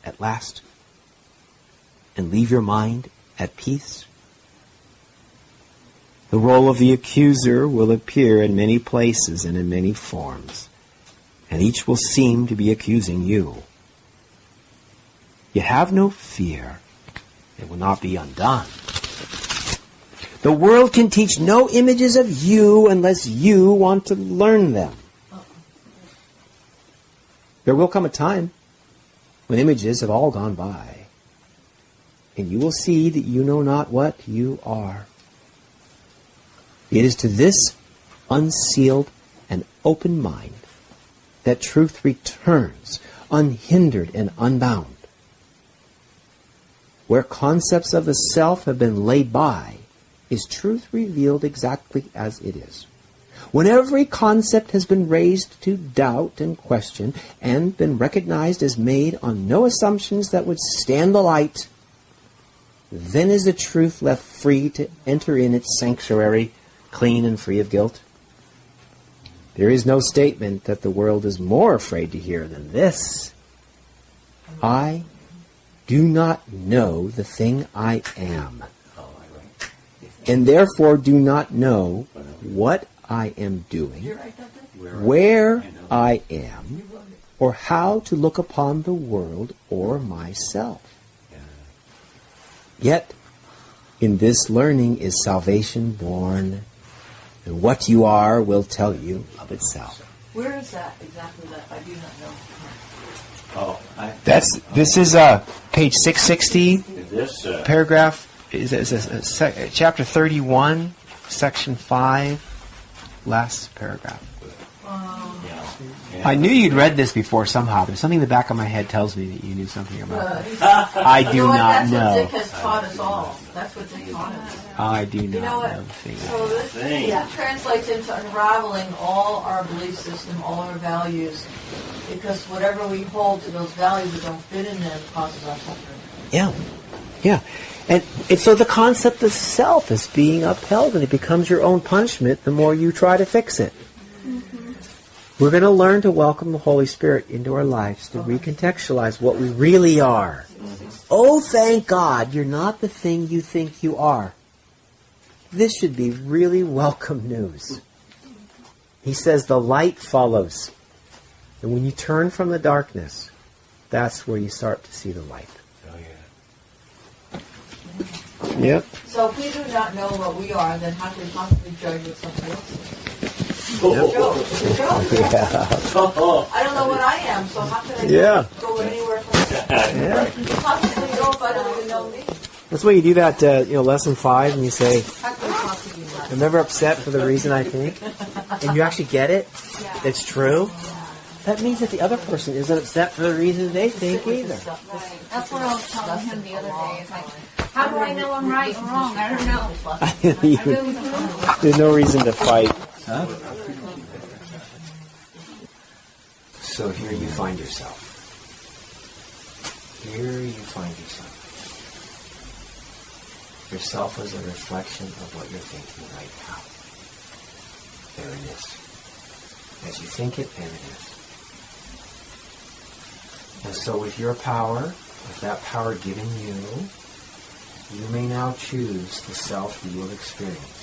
at last and leave your mind at peace. The role of the accuser will appear in many places and in many forms, and each will seem to be accusing you. Yet have no fear, it will not be undone. The world can teach no images of you unless you want to learn them. There will come a time when images have all gone by, and you will see that you know not what you are. It is to this unsealed and open mind that truth returns, unhindered and unbound. Where concepts of the self have been laid by, is truth revealed exactly as it is. When every concept has been raised to doubt and question, and been recognized as made on no assumptions that would stand the light, then is the truth left free to enter in its sanctuary, clean and free of guilt. There is no statement that the world is more afraid to hear than this. I do not know the thing I am, and therefore do not know what I am doing, where I am, or how to look upon the world or myself. Yet, in this learning is salvation born, and what you are will tell you of itself. Where is that exactly that I do not know? This is page 660, paragraph, chapter 31, section 5, last paragraph. I knew you'd read this before somehow. There's something in the back of my head tells me that you knew something about it. I do not know. That's what Dick has taught us all. That's what Dick taught us. I do not know. So this translates into unraveling all our belief system, all our values, because whatever we hold to those values that don't fit in them causes our suffering. Yeah. And so the concept of self is being upheld, and it becomes your own punishment the more you try to fix it. We're going to learn to welcome the Holy Spirit into our lives, to recontextualize what we really are. Oh, thank God, you're not the thing you think you are. This should be really welcome news. He says the light follows. And when you turn from the darkness, that's where you start to see the light. Yep. So if we do not know what we are, then how can we possibly judge what somebody else is? Yep. I don't know what I am, so how can I go anywhere from that? Possibly know if I don't even know me. That's why you do that, lesson 5, and you say, How can I possibly not? I'm never upset for the reason I think. And you actually get it. It's true. That means that the other person isn't upset for the reason they think either. That's what I was telling him the other day. It's like, how do I know I'm right or wrong? I don't know. There's no reason to fight. Huh? So here you find yourself. Yourself is a reflection of what you're thinking right now. There it is. As you think it, there it is. And so with your power, with that power given you, you may now choose the self you will experience.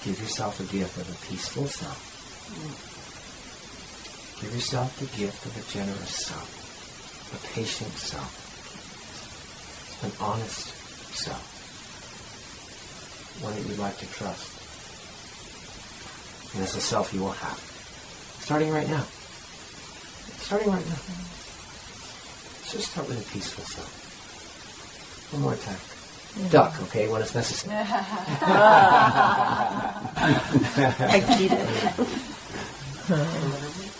Give yourself a gift of a peaceful self. Give yourself the gift of a generous self, a patient self, an honest self, one that you'd like to trust. And that's the self you will have. Starting right now. Let's just start with a peaceful self. One more time. Duck, okay, when it's necessary. I get it.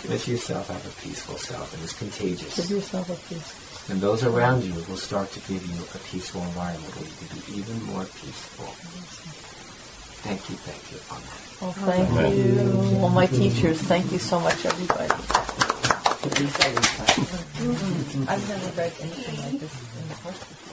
Let yourself have a peaceful self, and it's contagious. Give yourself a peace. And those around you will start to give you a peaceful environment where you can be even more peaceful. Thank you. Amen. Well, thank you. Well, my teachers, thank you so much, everybody. I've never read anything like this in the first before.